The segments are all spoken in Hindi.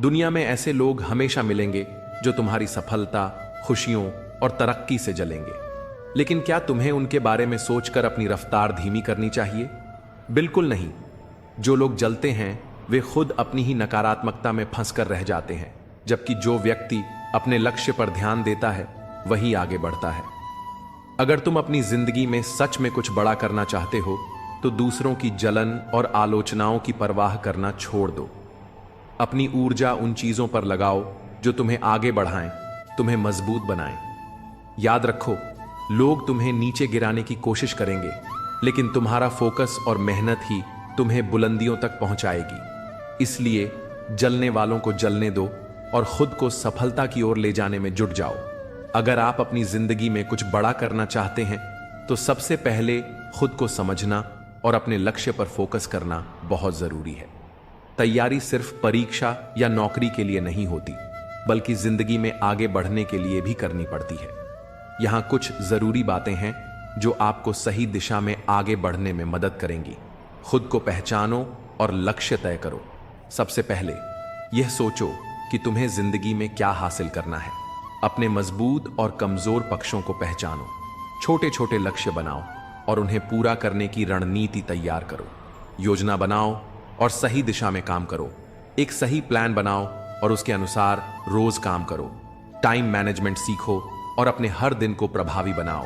दुनिया में ऐसे लोग हमेशा मिलेंगे जो तुम्हारी सफलता, खुशियों और तरक्की से जलेंगे। लेकिन क्या तुम्हें उनके बारे में सोचकर अपनी रफ्तार धीमी करनी चाहिए? बिल्कुल नहीं। जो लोग जलते हैं वे खुद अपनी ही नकारात्मकता में फंसकर रह जाते हैं, जबकि जो व्यक्ति अपने लक्ष्य पर ध्यान देता है वही आगे बढ़ता है। अगर तुम अपनी जिंदगी में सच में कुछ बड़ा करना चाहते हो तो दूसरों की जलन और आलोचनाओं की परवाह करना छोड़ दो। अपनी ऊर्जा उन चीजों पर लगाओ जो तुम्हें आगे बढ़ाएं, तुम्हें मजबूत बनाएं। याद रखो, लोग तुम्हें नीचे गिराने की कोशिश करेंगे, लेकिन तुम्हारा फोकस और मेहनत ही तुम्हें बुलंदियों तक पहुंचाएगी। इसलिए जलने वालों को जलने दो और खुद को सफलता की ओर ले जाने में जुट जाओ। अगर आप अपनी जिंदगी में कुछ बड़ा करना चाहते हैं तो सबसे पहले खुद को समझना और अपने लक्ष्य पर फोकस करना बहुत जरूरी है। तैयारी सिर्फ परीक्षा या नौकरी के लिए नहीं होती, बल्कि जिंदगी में आगे बढ़ने के लिए भी करनी पड़ती है। यहां कुछ जरूरी बातें हैं जो आपको सही दिशा में आगे बढ़ने में मदद करेंगी। खुद को पहचानो और लक्ष्य तय करो। सबसे पहले यह सोचो कि तुम्हें जिंदगी में क्या हासिल करना है। अपने मजबूत और कमजोर पक्षों को पहचानो। छोटे छोटे लक्ष्य बनाओ और उन्हें पूरा करने की रणनीति तैयार करो। योजना बनाओ और सही दिशा में काम करो। एक सही प्लान बनाओ और उसके अनुसार रोज काम करो। टाइम मैनेजमेंट सीखो और अपने हर दिन को प्रभावी बनाओ।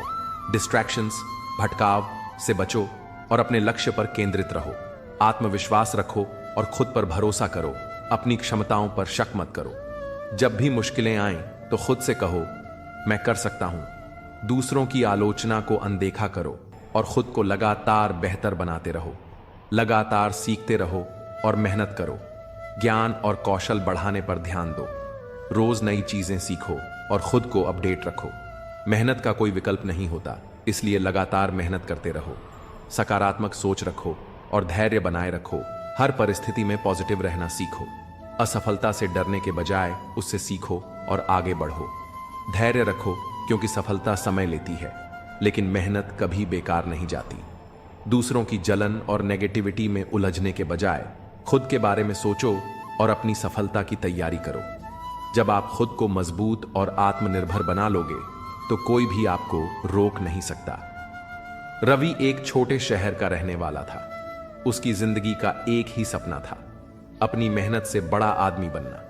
डिस्ट्रैक्शंस, भटकाव से बचो और अपने लक्ष्य पर केंद्रित रहो। आत्मविश्वास रखो और खुद पर भरोसा करो। अपनी क्षमताओं पर शक मत करो। जब भी मुश्किलें आएं तो खुद से कहो, मैं कर सकता हूं। दूसरों की आलोचना को अनदेखा करो और खुद को लगातार बेहतर बनाते रहो। लगातार सीखते रहो और मेहनत करो। ज्ञान और कौशल बढ़ाने पर ध्यान दो। रोज नई चीजें सीखो और खुद को अपडेट रखो। मेहनत का कोई विकल्प नहीं होता, इसलिए लगातार मेहनत करते रहो। सकारात्मक सोच रखो और धैर्य बनाए रखो। हर परिस्थिति में पॉजिटिव रहना सीखो। असफलता से डरने के बजाय उससे सीखो और आगे बढ़ो। धैर्य रखो क्योंकि सफलता समय लेती है, लेकिन मेहनत कभी बेकार नहीं जाती। दूसरों की जलन और नेगेटिविटी में उलझने के बजाय खुद के बारे में सोचो और अपनी सफलता की तैयारी करो। जब आप खुद को मजबूत और आत्मनिर्भर बना लोगे तो कोई भी आपको रोक नहीं सकता। रवि एक छोटे शहर का रहने वाला था। उसकी जिंदगी का एक ही सपना था, अपनी मेहनत से बड़ा आदमी बनना।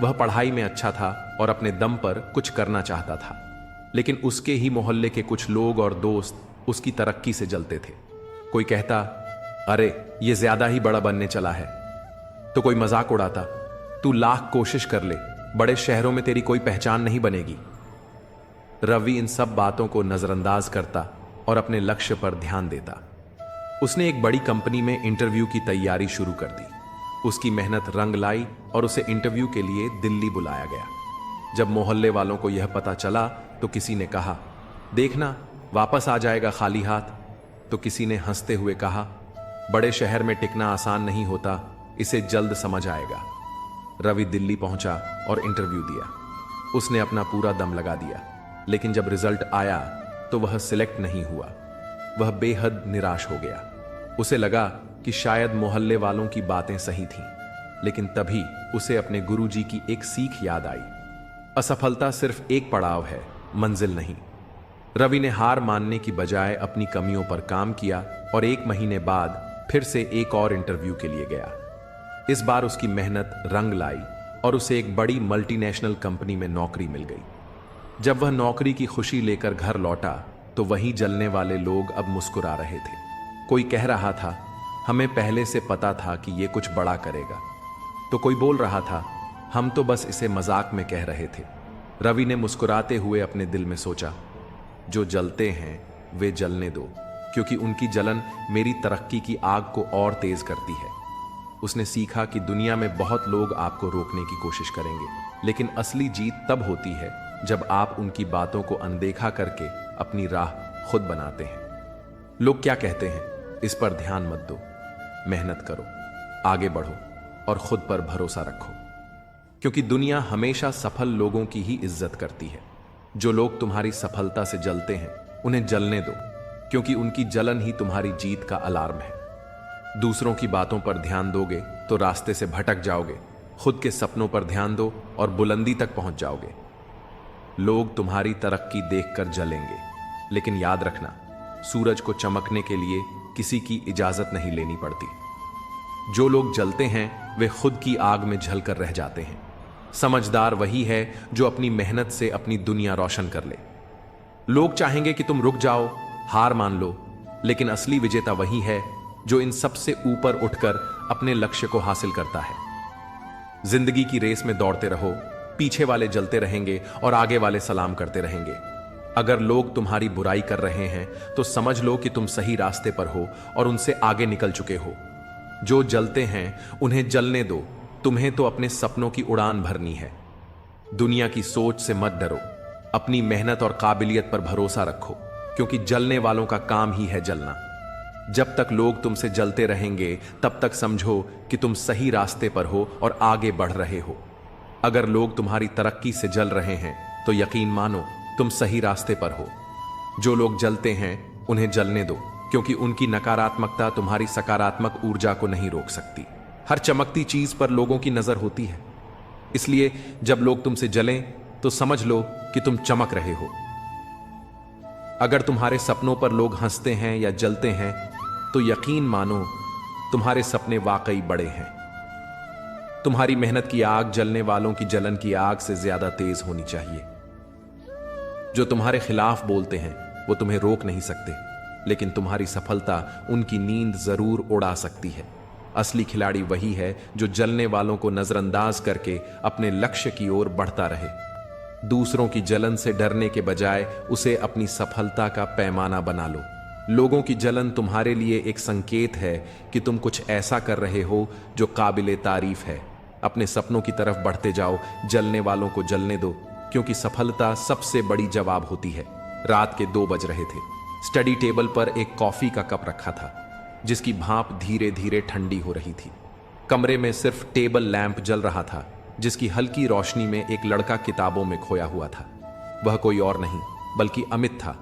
वह पढ़ाई में अच्छा था और अपने दम पर कुछ करना चाहता था, लेकिन उसके ही मोहल्ले के कुछ लोग और दोस्त उसकी तरक्की से जलते थे। कोई कहता, अरे ये ज्यादा ही बड़ा बनने चला है, तो कोई मजाक उड़ाता, तू लाख कोशिश कर ले, बड़े शहरों में तेरी कोई पहचान नहीं बनेगी। रवि इन सब बातों को नजरअंदाज करता और अपने लक्ष्य पर ध्यान देता। उसने एक बड़ी कंपनी में इंटरव्यू की तैयारी शुरू कर दी। उसकी मेहनत रंग लाई और उसे इंटरव्यू के लिए दिल्ली बुलाया गया। जब मोहल्ले वालों को यह पता चला तो किसी ने कहा, देखना वापस आ जाएगा खाली हाथ। तो किसी ने हंसते हुए कहा, बड़े शहर में टिकना आसान नहीं होता, इसे जल्द समझ आएगा। रवि दिल्ली पहुंचा और इंटरव्यू दिया। उसने अपना पूरा दम लगा दिया, लेकिन जब रिजल्ट आया तो वह सिलेक्ट नहीं हुआ। वह बेहद निराश हो गया। उसे लगा कि शायद मोहल्ले वालों की बातें सही थीं, लेकिन तभी उसे अपने गुरुजी की एक सीख याद आई। असफलता सिर्फ एक पड़ाव है, मंजिल नहीं। रवि ने हार मानने की बजाय अपनी कमियों पर काम किया और 1 महीने बाद फिर से एक और इंटरव्यू के लिए गया। इस बार उसकी मेहनत रंग लाई और उसे एक बड़ी मल्टीनेशनल कंपनी में नौकरी मिल गई। जब वह नौकरी की खुशी लेकर घर लौटा तो वहीं जलने वाले लोग अब मुस्कुरा रहे थे। कोई कह रहा था, हमें पहले से पता था कि ये कुछ बड़ा करेगा। तो कोई बोल रहा था, हम तो बस इसे मजाक में कह रहे थे। रवि ने मुस्कुराते हुए अपने दिल में सोचा, जो जलते हैं वे जलने दो, क्योंकि उनकी जलन मेरी तरक्की की आग को और तेज करती है। उसने सीखा कि दुनिया में बहुत लोग आपको रोकने की कोशिश करेंगे, लेकिन असली जीत तब होती है जब आप उनकी बातों को अनदेखा करके अपनी राह खुद बनाते हैं। लोग क्या कहते हैं इस पर ध्यान मत दो। मेहनत करो, आगे बढ़ो और खुद पर भरोसा रखो, क्योंकि दुनिया हमेशा सफल लोगों की ही इज्जत करती है। जो लोग तुम्हारी सफलता से जलते हैं उन्हें जलने दो, क्योंकि उनकी जलन ही तुम्हारी जीत का अलार्म है। दूसरों की बातों पर ध्यान दोगे तो रास्ते से भटक जाओगे, खुद के सपनों पर ध्यान दो और बुलंदी तक पहुंच जाओगे। लोग तुम्हारी तरक्की देखकर जलेंगे, लेकिन याद रखना, सूरज को चमकने के लिए किसी की इजाजत नहीं लेनी पड़ती। जो लोग जलते हैं वे खुद की आग में जलकर रह जाते हैं। समझदार वही है जो अपनी मेहनत से अपनी दुनिया रोशन कर ले। लोग चाहेंगे कि तुम रुक जाओ, हार मान लो, लेकिन असली विजेता वही है जो इन सबसे ऊपर उठकर अपने लक्ष्य को हासिल करता है। जिंदगी की रेस में दौड़ते रहो, पीछे वाले जलते रहेंगे और आगे वाले सलाम करते रहेंगे। अगर लोग तुम्हारी बुराई कर रहे हैं तो समझ लो कि तुम सही रास्ते पर हो और उनसे आगे निकल चुके हो। जो जलते हैं उन्हें जलने दो, तुम्हें तो अपने सपनों की उड़ान भरनी है। दुनिया की सोच से मत डरो, अपनी मेहनत और काबिलियत पर भरोसा रखो, क्योंकि जलने वालों का काम ही है जलना। जब तक लोग तुमसे जलते रहेंगे तब तक समझो कि तुम सही रास्ते पर हो और आगे बढ़ रहे हो। अगर लोग तुम्हारी तरक्की से जल रहे हैं तो यकीन मानो तुम सही रास्ते पर हो। जो लोग जलते हैं उन्हें जलने दो, क्योंकि उनकी नकारात्मकता तुम्हारी सकारात्मक ऊर्जा को नहीं रोक सकती। हर चमकती चीज पर लोगों की नजर होती है, इसलिए जब लोग तुमसे जलें तो समझ लो कि तुम चमक रहे हो। अगर तुम्हारे सपनों पर लोग हंसते हैं या जलते हैं तो यकीन मानो तुम्हारे सपने वाकई बड़े हैं। तुम्हारी मेहनत की आग जलने वालों की जलन की आग से ज्यादा तेज होनी चाहिए। जो तुम्हारे खिलाफ बोलते हैं वो तुम्हें रोक नहीं सकते, लेकिन तुम्हारी सफलता उनकी नींद जरूर उड़ा सकती है। असली खिलाड़ी वही है जो जलने वालों को नजरअंदाज करके अपने लक्ष्य की ओर बढ़ता रहे। दूसरों की जलन से डरने के बजाय उसे अपनी सफलता का पैमाना बना लो। लोगों की जलन तुम्हारे लिए एक संकेत है कि तुम कुछ ऐसा कर रहे हो जो काबिले तारीफ है। अपने सपनों की तरफ बढ़ते जाओ, जलने वालों को जलने दो, क्योंकि सफलता सबसे बड़ी जवाब होती है। रात के 2 बज रहे थे। स्टडी टेबल पर एक कॉफी का कप रखा था, जिसकी भाप धीरे धीरे ठंडी हो रही थी। कमरे में सिर्फ टेबल लैंप जल रहा था, जिसकी हल्की रोशनी में एक लड़का किताबों में खोया हुआ था। वह कोई और नहीं बल्कि अमित था,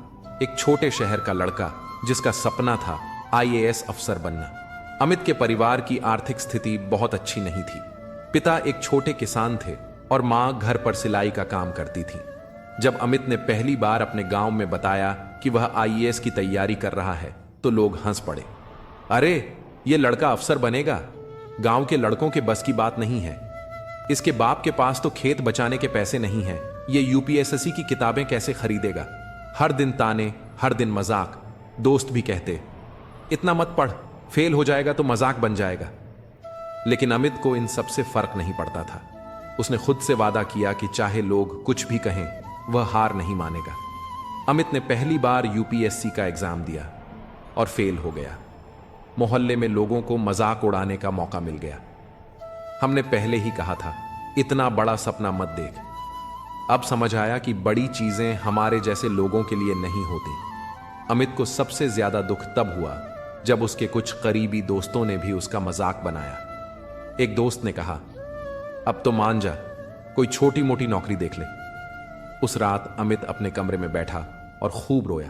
एक छोटे शहर का लड़का जिसका सपना था आईएएस अफसर बनना। अमित के परिवार की आर्थिक स्थिति बहुत अच्छी नहीं थी। पिता एक छोटे किसान थे और मां घर पर सिलाई का काम करती थी। जब अमित ने पहली बार अपने गांव में बताया कि वह आईएएस की तैयारी कर रहा है तो लोग हंस पड़े। अरे, ये लड़का अफसर बनेगा? गांव के लड़कों के बस की बात नहीं है। इसके बाप के पास तो खेत बचाने के पैसे नहीं हैं। ये यूपीएसएससी की किताबें कैसे खरीदेगा? हर दिन ताने, हर दिन मजाक। दोस्त भी कहते, इतना मत पढ़, फेल हो जाएगा तो मजाक बन जाएगा। लेकिन अमित को इन सब से फर्क नहीं पड़ता था। उसने खुद से वादा किया कि चाहे लोग कुछ भी कहें, वह हार नहीं मानेगा। अमित ने पहली बार यूपीएससी का एग्जाम दिया और फेल हो गया। मोहल्ले में लोगों को मजाक उड़ाने का मौका मिल गया। हमने पहले ही कहा था, इतना बड़ा सपना मत देख। अब समझ आया कि बड़ी चीजें हमारे जैसे लोगों के लिए नहीं होती। अमित को सबसे ज्यादा दुख तब हुआ जब उसके कुछ करीबी दोस्तों ने भी उसका मजाक बनाया। एक दोस्त ने कहा, अब तो मान जा, कोई छोटी मोटी नौकरी देख ले। उस रात अमित अपने कमरे में बैठा और खूब रोया।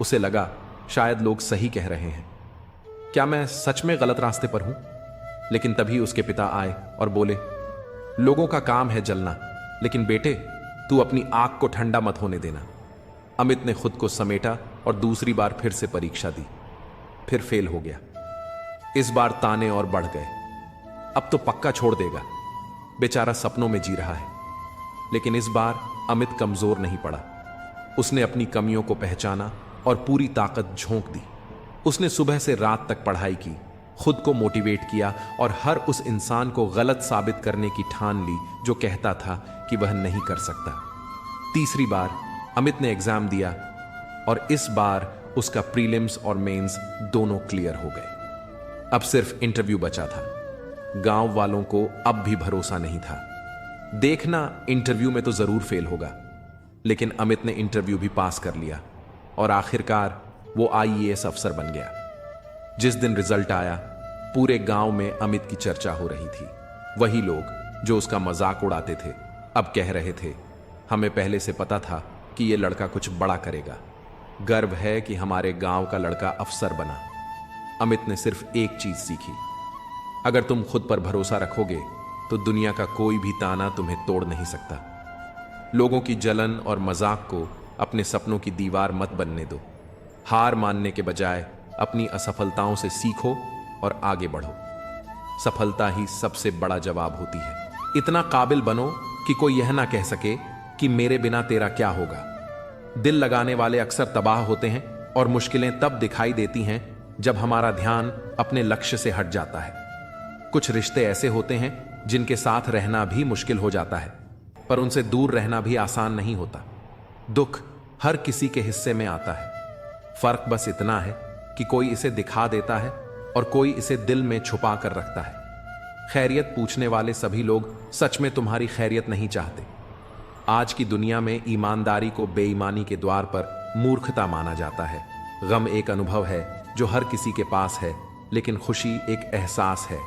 उसे लगा शायद लोग सही कह रहे हैं। क्या मैं सच में गलत रास्ते पर हूं? लेकिन तभी उसके पिता आए और बोले, लोगों का काम है जलना, लेकिन बेटे तू अपनी आग को ठंडा मत होने देना। अमित ने खुद को समेटा और दूसरी बार फिर से परीक्षा दी। फिर फेल हो गया। इस बार ताने और बढ़ गए। अब तो पक्का छोड़ देगा, बेचारा सपनों में जी रहा है। लेकिन इस बार अमित कमजोर नहीं पड़ा। उसने अपनी कमियों को पहचाना और पूरी ताकत झोंक दी। उसने सुबह से रात तक पढ़ाई की, खुद को मोटिवेट किया और हर उस इंसान को गलत साबित करने की ठान ली जो कहता था कि वह नहीं कर सकता। तीसरी बार अमित ने एग्जाम दिया और इस बार उसका प्रीलिम्स और मेंस दोनों क्लियर हो गए। अब सिर्फ इंटरव्यू बचा था। गांव वालों को अब भी भरोसा नहीं था। देखना, इंटरव्यू में तो जरूर फेल होगा। लेकिन अमित ने इंटरव्यू भी पास कर लिया और आखिरकार वो आईएएस अफसर बन गया। जिस दिन रिजल्ट आया, पूरे गांव में अमित की चर्चा हो रही थी। वही लोग जो उसका मजाक उड़ाते थे अब कह रहे थे, हमें पहले से पता था कि यह लड़का कुछ बड़ा करेगा। गर्व है कि हमारे गांव का लड़का अफसर बना। अमित ने सिर्फ एक चीज सीखी, अगर तुम खुद पर भरोसा रखोगे तो दुनिया का कोई भी ताना तुम्हें तोड़ नहीं सकता। लोगों की जलन और मजाक को अपने सपनों की दीवार मत बनने दो। हार मानने के बजाय अपनी असफलताओं से सीखो और आगे बढ़ो। सफलता ही सबसे बड़ा जवाब होती है। इतना काबिल बनो कि कोई यह ना कह सके कि मेरे बिना तेरा क्या होगा। दिल लगाने वाले अक्सर तबाह होते हैं और मुश्किलें तब दिखाई देती हैं जब हमारा ध्यान अपने लक्ष्य से हट जाता है। कुछ रिश्ते ऐसे होते हैं जिनके साथ रहना भी मुश्किल हो जाता है, पर उनसे दूर रहना भी आसान नहीं होता। दुख हर किसी के हिस्से में आता है। फर्क बस इतना है कि कोई इसे दिखा देता है और कोई इसे दिल में छुपा कर रखता है। खैरियत पूछने वाले सभी लोग सच में तुम्हारी खैरियत नहीं चाहते। आज की दुनिया में ईमानदारी को बेईमानी के द्वार पर मूर्खता माना जाता है। गम एक अनुभव है जो हर किसी के पास है, लेकिन खुशी एक एहसास है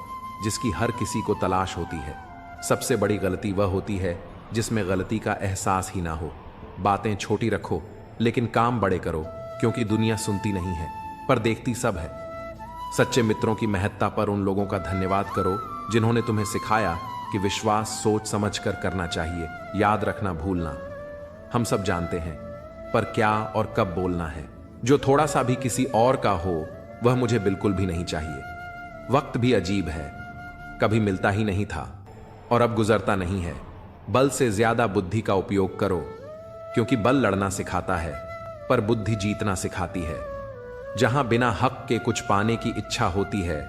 जिसकी हर किसी को तलाश होती है। सबसे बड़ी गलती वह होती है जिसमें गलती का एहसास ही ना हो। बातें छोटी रखो लेकिन काम बड़े करो, क्योंकि दुनिया सुनती नहीं है पर देखती सब है। सच्चे मित्रों की महत्ता पर उन लोगों का धन्यवाद करो जिन्होंने तुम्हें सिखाया कि विश्वास सोच समझ कर करना चाहिए, याद रखना भूलना। हम सब जानते हैं, पर क्या और कब बोलना है। जो थोड़ा सा भी किसी और का हो वह मुझे बिल्कुल भी नहीं चाहिए। वक्त भी अजीब है, कभी मिलता ही नहीं था और अब गुजरता नहीं है। बल से ज्यादा बुद्धि का उपयोग करो, क्योंकि बल लड़ना सिखाता है पर बुद्धि जीतना सिखाती है। जहां बिना हक के कुछ पाने की इच्छा होती है,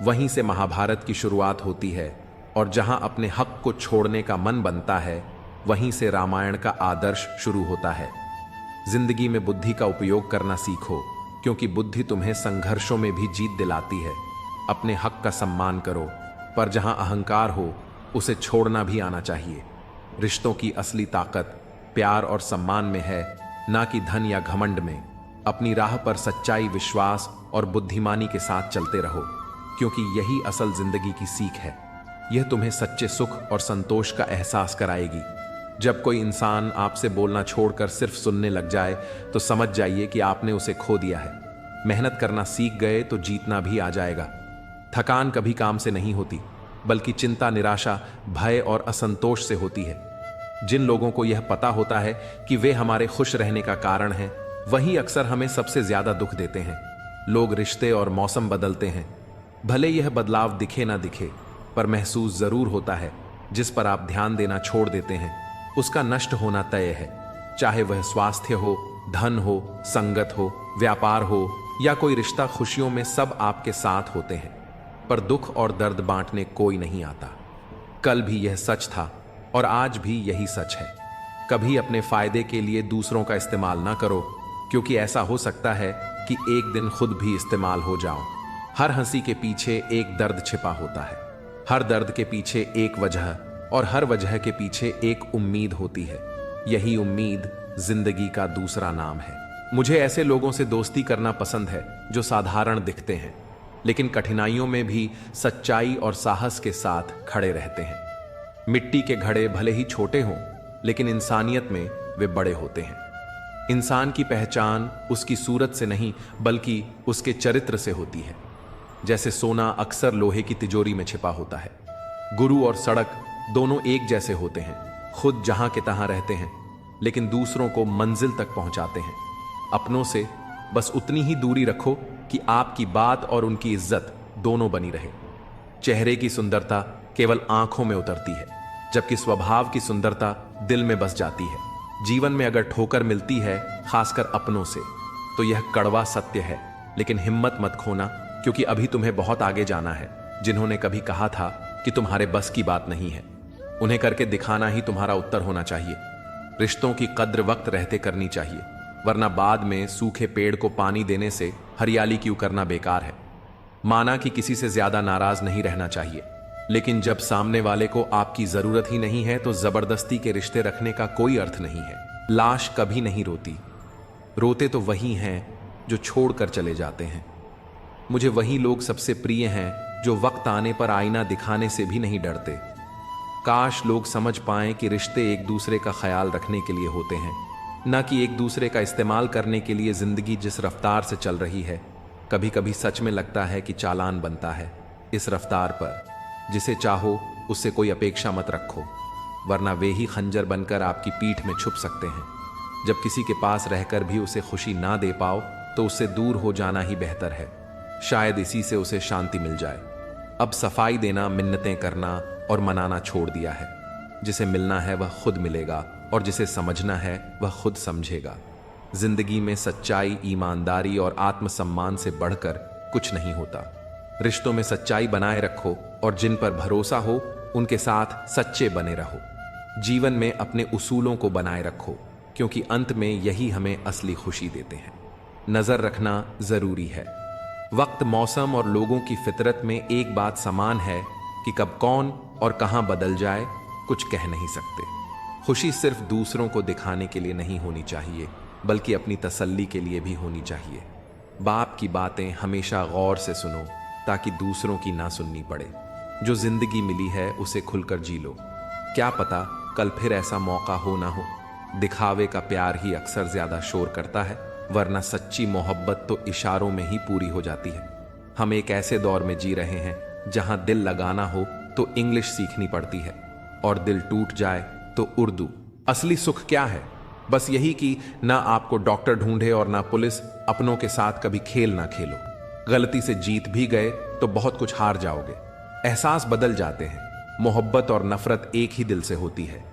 वहीं से महाभारत की शुरुआत होती है, और जहां अपने हक को छोड़ने का मन बनता है, वहीं से रामायण का आदर्श शुरू होता है। जिंदगी में बुद्धि का उपयोग करना सीखो, क्योंकि बुद्धि तुम्हें संघर्षों में भी जीत दिलाती है। अपने हक का सम्मान करो, पर जहां अहंकार हो उसे छोड़ना भी आना चाहिए। रिश्तों की असली ताकत प्यार और सम्मान में है, ना कि धन या घमंड में। अपनी राह पर सच्चाई, विश्वास और बुद्धिमानी के साथ चलते रहो, क्योंकि यही असल जिंदगी की सीख है। यह तुम्हें सच्चे सुख और संतोष का एहसास कराएगी। जब कोई इंसान आपसे बोलना छोड़कर सिर्फ सुनने लग जाए, तो समझ जाइए कि आपने उसे खो दिया है। मेहनत करना सीख गए तो जीतना भी आ जाएगा। थकान कभी काम से नहीं होती, बल्कि चिंता, निराशा, भय और असंतोष से होती है। जिन लोगों को यह पता होता है कि वे हमारे खुश रहने का कारण हैं, वही अक्सर हमें सबसे ज्यादा दुख देते हैं। लोग, रिश्ते और मौसम बदलते हैं, भले यह बदलाव दिखे ना दिखे, पर महसूस जरूर होता है। जिस पर आप ध्यान देना छोड़ देते हैं, उसका नष्ट होना तय है। चाहे वह स्वास्थ्य हो, धन हो, संगत हो, व्यापार हो या कोई रिश्ता, खुशियों में सब आपके साथ होते हैं, पर दुख और दर्द बांटने कोई नहीं आता। कल भी यह सच था और आज भी यही सच है। कभी अपने फायदे के लिए दूसरों का इस्तेमाल ना करो, क्योंकि ऐसा हो सकता है कि एक दिन खुद भी इस्तेमाल हो जाओ। हर हंसी के पीछे एक दर्द छिपा होता है, हर दर्द के पीछे एक वजह, और हर वजह के पीछे एक उम्मीद होती है। यही उम्मीद जिंदगी का दूसरा नाम है। मुझे ऐसे लोगों से दोस्ती करना पसंद है जो साधारण दिखते हैं, लेकिन कठिनाइयों में भी सच्चाई और साहस के साथ खड़े रहते हैं। मिट्टी के घड़े भले ही छोटे हों, लेकिन इंसानियत में वे बड़े होते हैं। इंसान की पहचान उसकी सूरत से नहीं, बल्कि उसके चरित्र से होती है। जैसे सोना अक्सर लोहे की तिजोरी में छिपा होता है। गुरु और सड़क दोनों एक जैसे होते हैं, खुद जहां के तहां रहते हैं, लेकिन दूसरों को मंजिल तक पहुंचाते हैं। अपनों से बस उतनी ही दूरी रखो कि आपकी बात और उनकी इज्जत दोनों बनी रहे। चेहरे की सुंदरता केवल आंखों में उतरती है, जबकि स्वभाव की सुंदरता दिल में बस जाती है। जीवन में अगर ठोकर मिलती है, खासकर अपनों से, तो यह कड़वा सत्य है, लेकिन हिम्मत मत खोना, क्योंकि अभी तुम्हें बहुत आगे जाना है। जिन्होंने कभी कहा था कि तुम्हारे बस की बात नहीं है, उन्हें करके दिखाना ही तुम्हारा उत्तर होना चाहिए। रिश्तों की कद्र वक्त रहते करनी चाहिए, वरना बाद में सूखे पेड़ को पानी देने से हरियाली क्यों करना बेकार है। माना कि किसी से ज्यादा नाराज नहीं रहना चाहिए, लेकिन जब सामने वाले को आपकी जरूरत ही नहीं है, तो जबरदस्ती के रिश्ते रखने का कोई अर्थ नहीं है। लाश कभी नहीं रोती, रोते तो वही हैं जो छोड़कर चले जाते हैं। मुझे वही लोग सबसे प्रिय हैं जो वक्त आने पर आईना दिखाने से भी नहीं डरते। काश लोग समझ पाएं कि रिश्ते एक दूसरे का ख्याल रखने के लिए होते हैं, न कि एक दूसरे का इस्तेमाल करने के लिए। जिंदगी जिस रफ्तार से चल रही है, कभी कभी सच में लगता है कि चालान बनता है इस रफ्तार पर। जिसे चाहो उससे कोई अपेक्षा मत रखो, वरना वे ही खंजर बनकर आपकी पीठ में छुप सकते हैं। जब किसी के पास रहकर भी उसे खुशी ना दे पाओ तो उससे दूर हो जाना ही बेहतर है। शायद इसी से उसे शांति मिल जाए। अब सफाई देना, मिन्नतें करना और मनाना छोड़ दिया है। जिसे मिलना है वह खुद मिलेगा और जिसे समझना है वह खुद समझेगा। जिंदगी में सच्चाई, ईमानदारी और आत्मसम्मान से बढ़कर कुछ नहीं होता। रिश्तों में सच्चाई बनाए रखो और जिन पर भरोसा हो उनके साथ सच्चे बने रहो। जीवन में अपने उसूलों को बनाए रखो, क्योंकि अंत में यही हमें असली खुशी देते हैं। नजर रखना जरूरी है। वक्त, मौसम और लोगों की फितरत में एक बात समान है कि कब कौन और कहां बदल जाए कुछ कह नहीं सकते। खुशी सिर्फ दूसरों को दिखाने के लिए नहीं होनी चाहिए, बल्कि अपनी तसल्ली के लिए भी होनी चाहिए। बाप की बातें हमेशा गौर से सुनो ताकि दूसरों की ना सुननी पड़े। जो जिंदगी मिली है उसे खुलकर जी लो। क्या पता कल फिर ऐसा मौका हो ना हो। दिखावे का प्यार ही अक्सर ज्यादा शोर करता है, वरना सच्ची मोहब्बत तो इशारों में ही पूरी हो जाती है। हम एक ऐसे दौर में जी रहे हैं जहां दिल लगाना हो तो इंग्लिश सीखनी पड़ती है और दिल टूट जाए तो उर्दू। असली सुख क्या है? बस यही कि ना आपको डॉक्टर ढूंढे और ना पुलिस। अपनों के साथ कभी खेल ना खेलो। गलती से जीत भी गए तो बहुत कुछ हार जाओगे। एहसास बदल जाते हैं। मोहब्बत और नफरत एक ही दिल से होती है।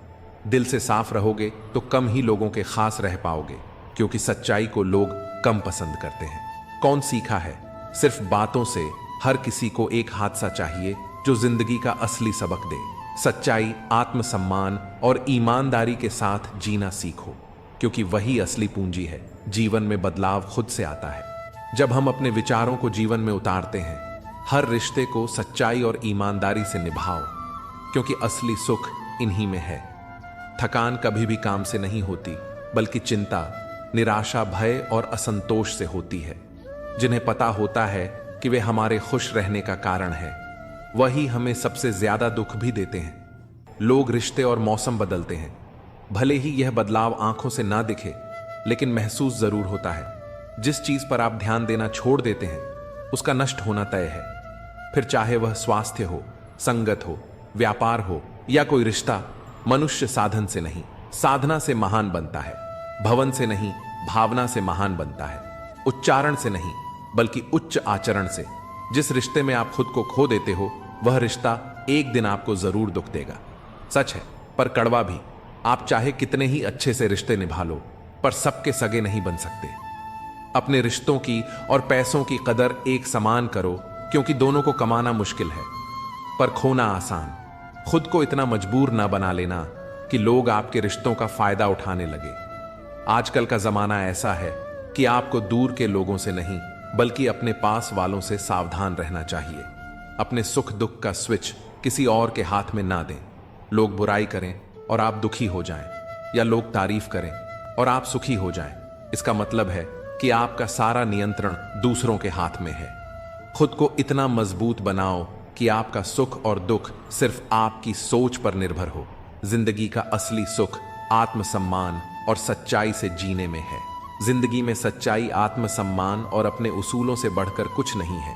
दिल से साफ रहोगे तो कम ही लोगों के खास रह पाओगे, क्योंकि सच्चाई को लोग कम पसंद करते हैं। कौन सीखा है? सिर्फ बातों से। हर किसी को एक हादसा चाहिए जो जिंदगी का असली सबक दे। सच्चाई, आत्मसम्मान और ईमानदारी के साथ जीना सीखो, क्योंकि वही असली पूंजी है। जीवन में बदलाव खुद से आता है जब हम अपने विचारों को जीवन में उतारते हैं। हर रिश्ते को सच्चाई और ईमानदारी से निभाओ, क्योंकि असली सुख इन्हीं में है। थकान कभी भी काम से नहीं होती, बल्कि चिंता, निराशा, भय और असंतोष से होती है। जिन्हें पता होता है कि वे हमारे खुश रहने का कारण है, वही हमें सबसे ज्यादा दुख भी देते हैं। लोग, रिश्ते और मौसम बदलते हैं। भले ही यह बदलाव आंखों से ना दिखे, लेकिन महसूस जरूर होता है। जिस चीज पर आप ध्यान देना छोड़ देते हैं उसका नष्ट होना तय है। फिर चाहे वह स्वास्थ्य हो, संगत हो, व्यापार हो या कोई रिश्ता। मनुष्य साधन से नहीं, साधना से महान बनता है। भवन से नहीं, भावना से महान बनता है। उच्चारण से नहीं, बल्कि उच्च आचरण से। जिस रिश्ते में आप खुद को खो देते हो, वह रिश्ता एक दिन आपको जरूर दुख देगा। सच है, पर कड़वा भी। आप चाहे कितने ही अच्छे से रिश्ते निभा लो, पर सबके सगे नहीं बन सकते। अपने रिश्तों की और पैसों की कदर एक समान करो, क्योंकि दोनों को कमाना मुश्किल है, पर खोना आसान। खुद को इतना मजबूर ना बना लेना कि लोग आपके रिश्तों का फायदा उठाने लगे। आजकल का जमाना ऐसा है कि आपको दूर के लोगों से नहीं, बल्कि अपने पास वालों से सावधान रहना चाहिए। अपने सुख दुख का स्विच किसी और के हाथ में ना दें। लोग बुराई करें और आप दुखी हो जाएं, या लोग तारीफ करें और आप सुखी हो जाएं, इसका मतलब है कि आपका सारा नियंत्रण दूसरों के हाथ में है। खुद को इतना मजबूत बनाओ कि आपका सुख और दुख सिर्फ आपकी सोच पर निर्भर हो। जिंदगी का असली सुख आत्मसम्मान और सच्चाई से जीने में है। जिंदगी में सच्चाई, आत्मसम्मान और अपने उसूलों से बढ़कर कुछ नहीं है।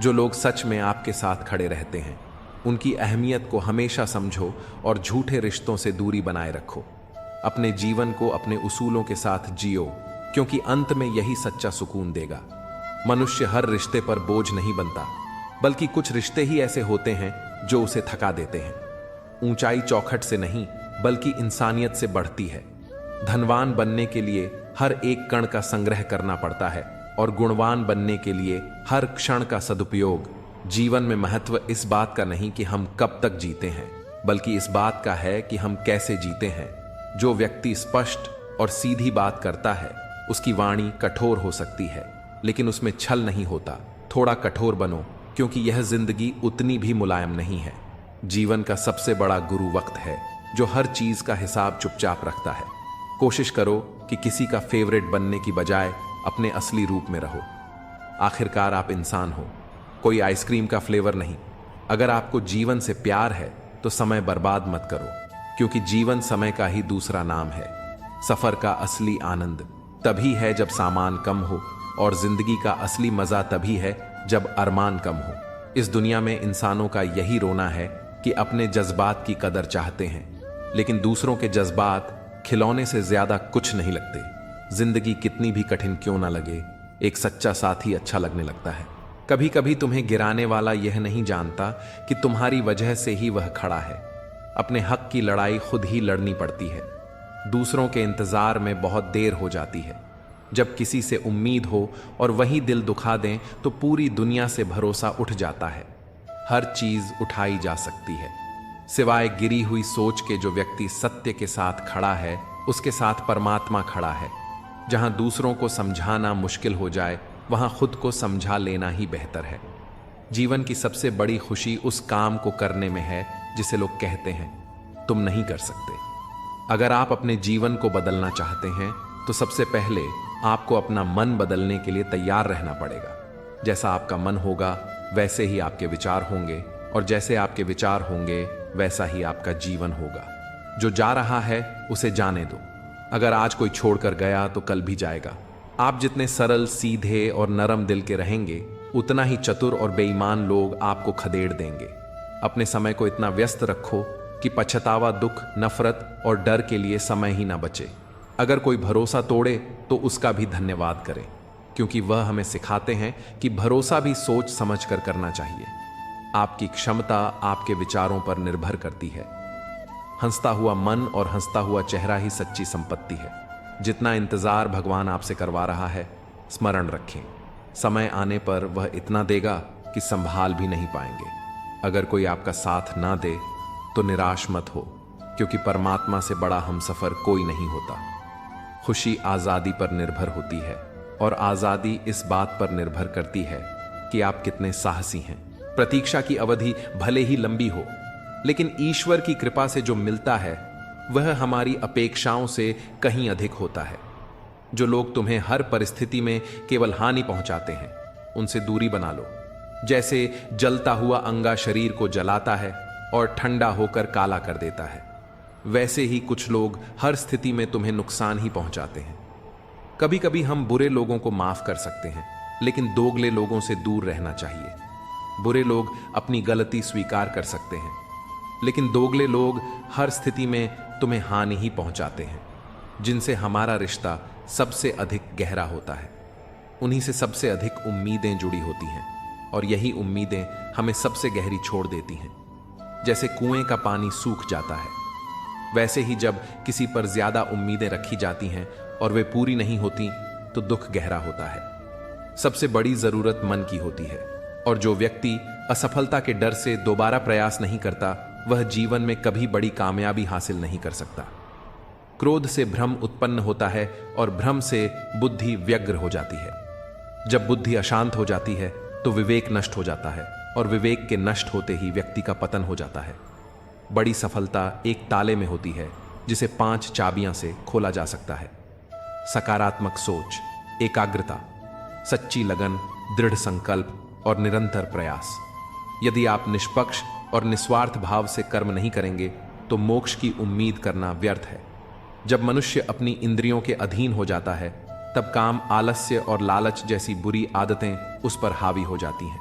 जो लोग सच में आपके साथ खड़े रहते हैं, उनकी अहमियत को हमेशा समझो और झूठे रिश्तों से दूरी बनाए रखो। अपने जीवन को अपने उसूलों के साथ जियो, क्योंकि अंत में यही सच्चा सुकून देगा। मनुष्य हर रिश्ते पर बोझ नहीं बनता, बल्कि कुछ रिश्ते ही ऐसे होते हैं जो उसे थका देते हैं। ऊंचाई चौखट से नहीं, बल्कि इंसानियत से बढ़ती है। धनवान बनने के लिए हर एक कण का संग्रह करना पड़ता है, और गुणवान बनने के लिए हर क्षण का सदुपयोग। जीवन में महत्व इस बात का नहीं कि हम कब तक जीते हैं, बल्कि इस बात का है कि हम कैसे जीते हैं। जो व्यक्ति स्पष्ट और सीधी बात करता है, उसकी वाणी कठोर हो सकती है, लेकिन उसमें छल नहीं होता। थोड़ा कठोर बनो, क्योंकि यह जिंदगी उतनी भी मुलायम नहीं है। जीवन का सबसे बड़ा गुरु वक्त है, जो हर चीज का हिसाब चुपचाप रखता है। कोशिश करो कि किसी का फेवरेट बनने की बजाय अपने असली रूप में रहो। आखिरकार आप इंसान हो, कोई आइसक्रीम का फ्लेवर नहीं। अगर आपको जीवन से प्यार है तो समय बर्बाद मत करो, क्योंकि जीवन समय का ही दूसरा नाम है। सफर का असली आनंद तभी है जब सामान कम हो, और जिंदगी का असली मजा तभी है जब अरमान कम हो। इस दुनिया में इंसानों का यही रोना है कि अपने जज्बात की कदर चाहते हैं, लेकिन दूसरों के जज्बात खिलौने से ज्यादा कुछ नहीं लगते। जिंदगी कितनी भी कठिन क्यों ना लगे, एक सच्चा साथी अच्छा लगने लगता है। कभी कभी तुम्हें गिराने वाला यह नहीं जानता कि तुम्हारी वजह से ही वह खड़ा है। अपने हक की लड़ाई खुद ही लड़नी पड़ती है। दूसरों के इंतजार में बहुत देर हो जाती है। जब किसी से उम्मीद हो और वही दिल दुखा दें तो पूरी दुनिया से भरोसा उठ जाता है। हर चीज उठाई जा सकती है, सिवाय गिरी हुई सोच के। जो व्यक्ति सत्य के साथ खड़ा है, उसके साथ परमात्मा खड़ा है। जहां दूसरों को समझाना मुश्किल हो जाए, वहां खुद को समझा लेना ही बेहतर है। जीवन की सबसे बड़ी खुशी उस काम को करने में है जिसे लोग कहते हैं तुम नहीं कर सकते। अगर आप अपने जीवन को बदलना चाहते हैं तो सबसे पहले आपको अपना मन बदलने के लिए तैयार रहना पड़ेगा। जैसा आपका मन होगा वैसे ही आपके विचार होंगे, और जैसे आपके विचार होंगे वैसा ही आपका जीवन होगा। जो जा रहा है उसे जाने दो। अगर आज कोई छोड़कर गया तो कल भी जाएगा। आप जितने सरल, सीधे और नरम दिल के रहेंगे, उतना ही चतुर और बेईमान लोग आपको खदेड़ देंगे। अपने समय को इतना व्यस्त रखो कि पछतावा, दुख, नफरत और डर के लिए समय ही ना बचे। अगर कोई भरोसा तोड़े तो उसका भी धन्यवाद करें, क्योंकि वह हमें सिखाते हैं कि भरोसा भी सोच समझ कर करना चाहिए। आपकी क्षमता आपके विचारों पर निर्भर करती है। हंसता हुआ मन और हंसता हुआ चेहरा ही सच्ची संपत्ति है। जितना इंतजार भगवान आपसे करवा रहा है, स्मरण रखें, समय आने पर वह इतना देगा कि संभाल भी नहीं पाएंगे। अगर कोई आपका साथ ना दे तो निराश मत हो, क्योंकि परमात्मा से बड़ा हमसफर कोई नहीं होता। खुशी आजादी पर निर्भर होती है, और आजादी इस बात पर निर्भर करती है कि आप कितने साहसी हैं। प्रतीक्षा की अवधि भले ही लंबी हो, लेकिन ईश्वर की कृपा से जो मिलता है वह हमारी अपेक्षाओं से कहीं अधिक होता है। जो लोग तुम्हें हर परिस्थिति में केवल हानि पहुंचाते हैं, उनसे दूरी बना लो। जैसे जलता हुआ अंगा शरीर को जलाता है और ठंडा होकर काला कर देता है, वैसे ही कुछ लोग हर स्थिति में तुम्हें नुकसान ही पहुंचाते हैं। कभी कभी हम बुरे लोगों को माफ कर सकते हैं, लेकिन दोगले लोगों से दूर रहना चाहिए। बुरे लोग अपनी गलती स्वीकार कर सकते हैं, लेकिन दोगले लोग हर स्थिति में तुम्हें हानि ही पहुंचाते हैं। जिनसे हमारा रिश्ता सबसे अधिक गहरा होता है, उन्हीं से सबसे अधिक उम्मीदें जुड़ी होती हैं, और यही उम्मीदें हमें सबसे गहरी छोड़ देती हैं। जैसे कुएं का पानी सूख जाता है, वैसे ही जब किसी पर ज्यादा उम्मीदें रखी जाती हैं और वे पूरी नहीं होती तो दुख गहरा होता है। सबसे बड़ी जरूरत मन की होती है, और जो व्यक्ति असफलता के डर से दोबारा प्रयास नहीं करता, वह जीवन में कभी बड़ी कामयाबी हासिल नहीं कर सकता। क्रोध से भ्रम उत्पन्न होता है, और भ्रम से बुद्धि व्यग्र हो जाती है। जब बुद्धि अशांत हो जाती है तो विवेक नष्ट हो जाता है, और विवेक के नष्ट होते ही व्यक्ति का पतन हो जाता है। बड़ी सफलता एक ताले में होती है जिसे 5 चाबियां से खोला जा सकता है। सकारात्मक सोच, एकाग्रता, सच्ची लगन, दृढ़ संकल्प और निरंतर प्रयास। यदि आप निष्पक्ष और निस्वार्थ भाव से कर्म नहीं करेंगे तो मोक्ष की उम्मीद करना व्यर्थ है। जब मनुष्य अपनी इंद्रियों के अधीन हो जाता है, तब काम, आलस्य और लालच जैसी बुरी आदतें उस पर हावी हो जाती हैं।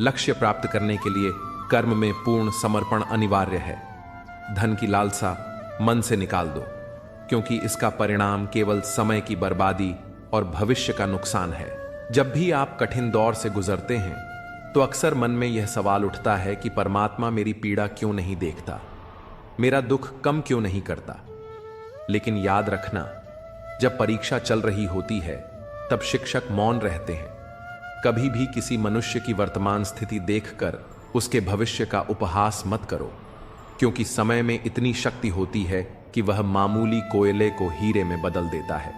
लक्ष्य प्राप्त करने के लिए कर्म में पूर्ण समर्पण अनिवार्य है। धन की लालसा मन से निकाल दो, क्योंकि इसका परिणाम केवल समय की बर्बादी और भविष्य का नुकसान है। जब भी आप कठिन दौर से गुजरते हैं तो अक्सर मन में यह सवाल उठता है कि परमात्मा मेरी पीड़ा क्यों नहीं देखता, मेरा दुख कम क्यों नहीं करता। लेकिन याद रखना, जब परीक्षा चल रही होती है तब शिक्षक मौन रहते हैं। कभी भी किसी मनुष्य की वर्तमान स्थिति देखकर उसके भविष्य का उपहास मत करो, क्योंकि समय में इतनी शक्ति होती है कि वह मामूली कोयले को हीरे में बदल देता है।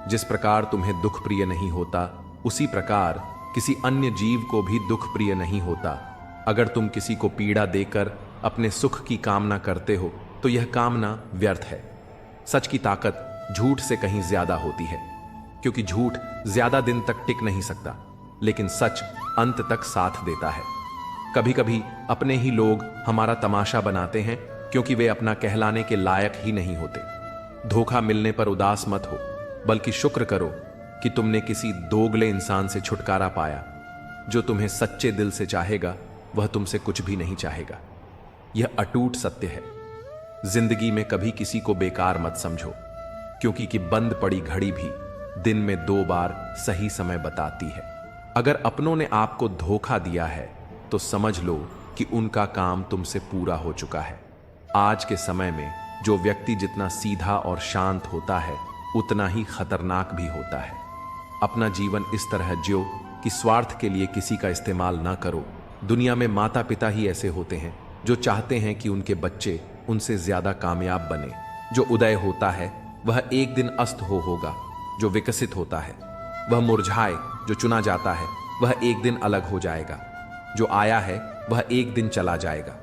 जिस प्रकार तुम्हें दुख प्रिय नहीं होता, उसी प्रकार किसी अन्य जीव को भी दुख प्रिय नहीं होता। अगर तुम किसी को पीड़ा देकर अपने सुख की कामना करते हो तो यह कामना व्यर्थ है। सच की ताकत झूठ से कहीं ज्यादा होती है, क्योंकि झूठ ज्यादा दिन तक टिक नहीं सकता, लेकिन सच अंत तक साथ देता है। कभी कभी अपने ही लोग हमारा तमाशा बनाते हैं, क्योंकि वे अपना कहलाने के लायक ही नहीं होते। धोखा मिलने पर उदास मत हो, बल्कि शुक्र करो कि तुमने किसी दोगले इंसान से छुटकारा पाया। जो तुम्हें सच्चे दिल से चाहेगा वह तुमसे कुछ भी नहीं चाहेगा। यह अटूट सत्य है। जिंदगी में कभी किसी को बेकार मत समझो, क्योंकि कि बंद पड़ी घड़ी भी दिन में 2 बार सही समय बताती है। अगर अपनों ने आपको धोखा दिया है तो समझ लो कि उनका काम तुमसे पूरा हो चुका है। आज के समय में जो व्यक्ति जितना सीधा और शांत होता है उतना ही खतरनाक भी होता है। अपना जीवन इस तरह जियो कि स्वार्थ के लिए किसी का इस्तेमाल ना करो। दुनिया में माता पिता ही ऐसे होते हैं जो चाहते हैं कि उनके बच्चे उनसे ज्यादा कामयाब बने। जो उदय होता है वह एक दिन अस्त होगा। जो विकसित होता है वह मुरझाए। जो चुना जाता है वह एक दिन अलग हो जाएगा। जो आया है वह एक दिन चला जाएगा।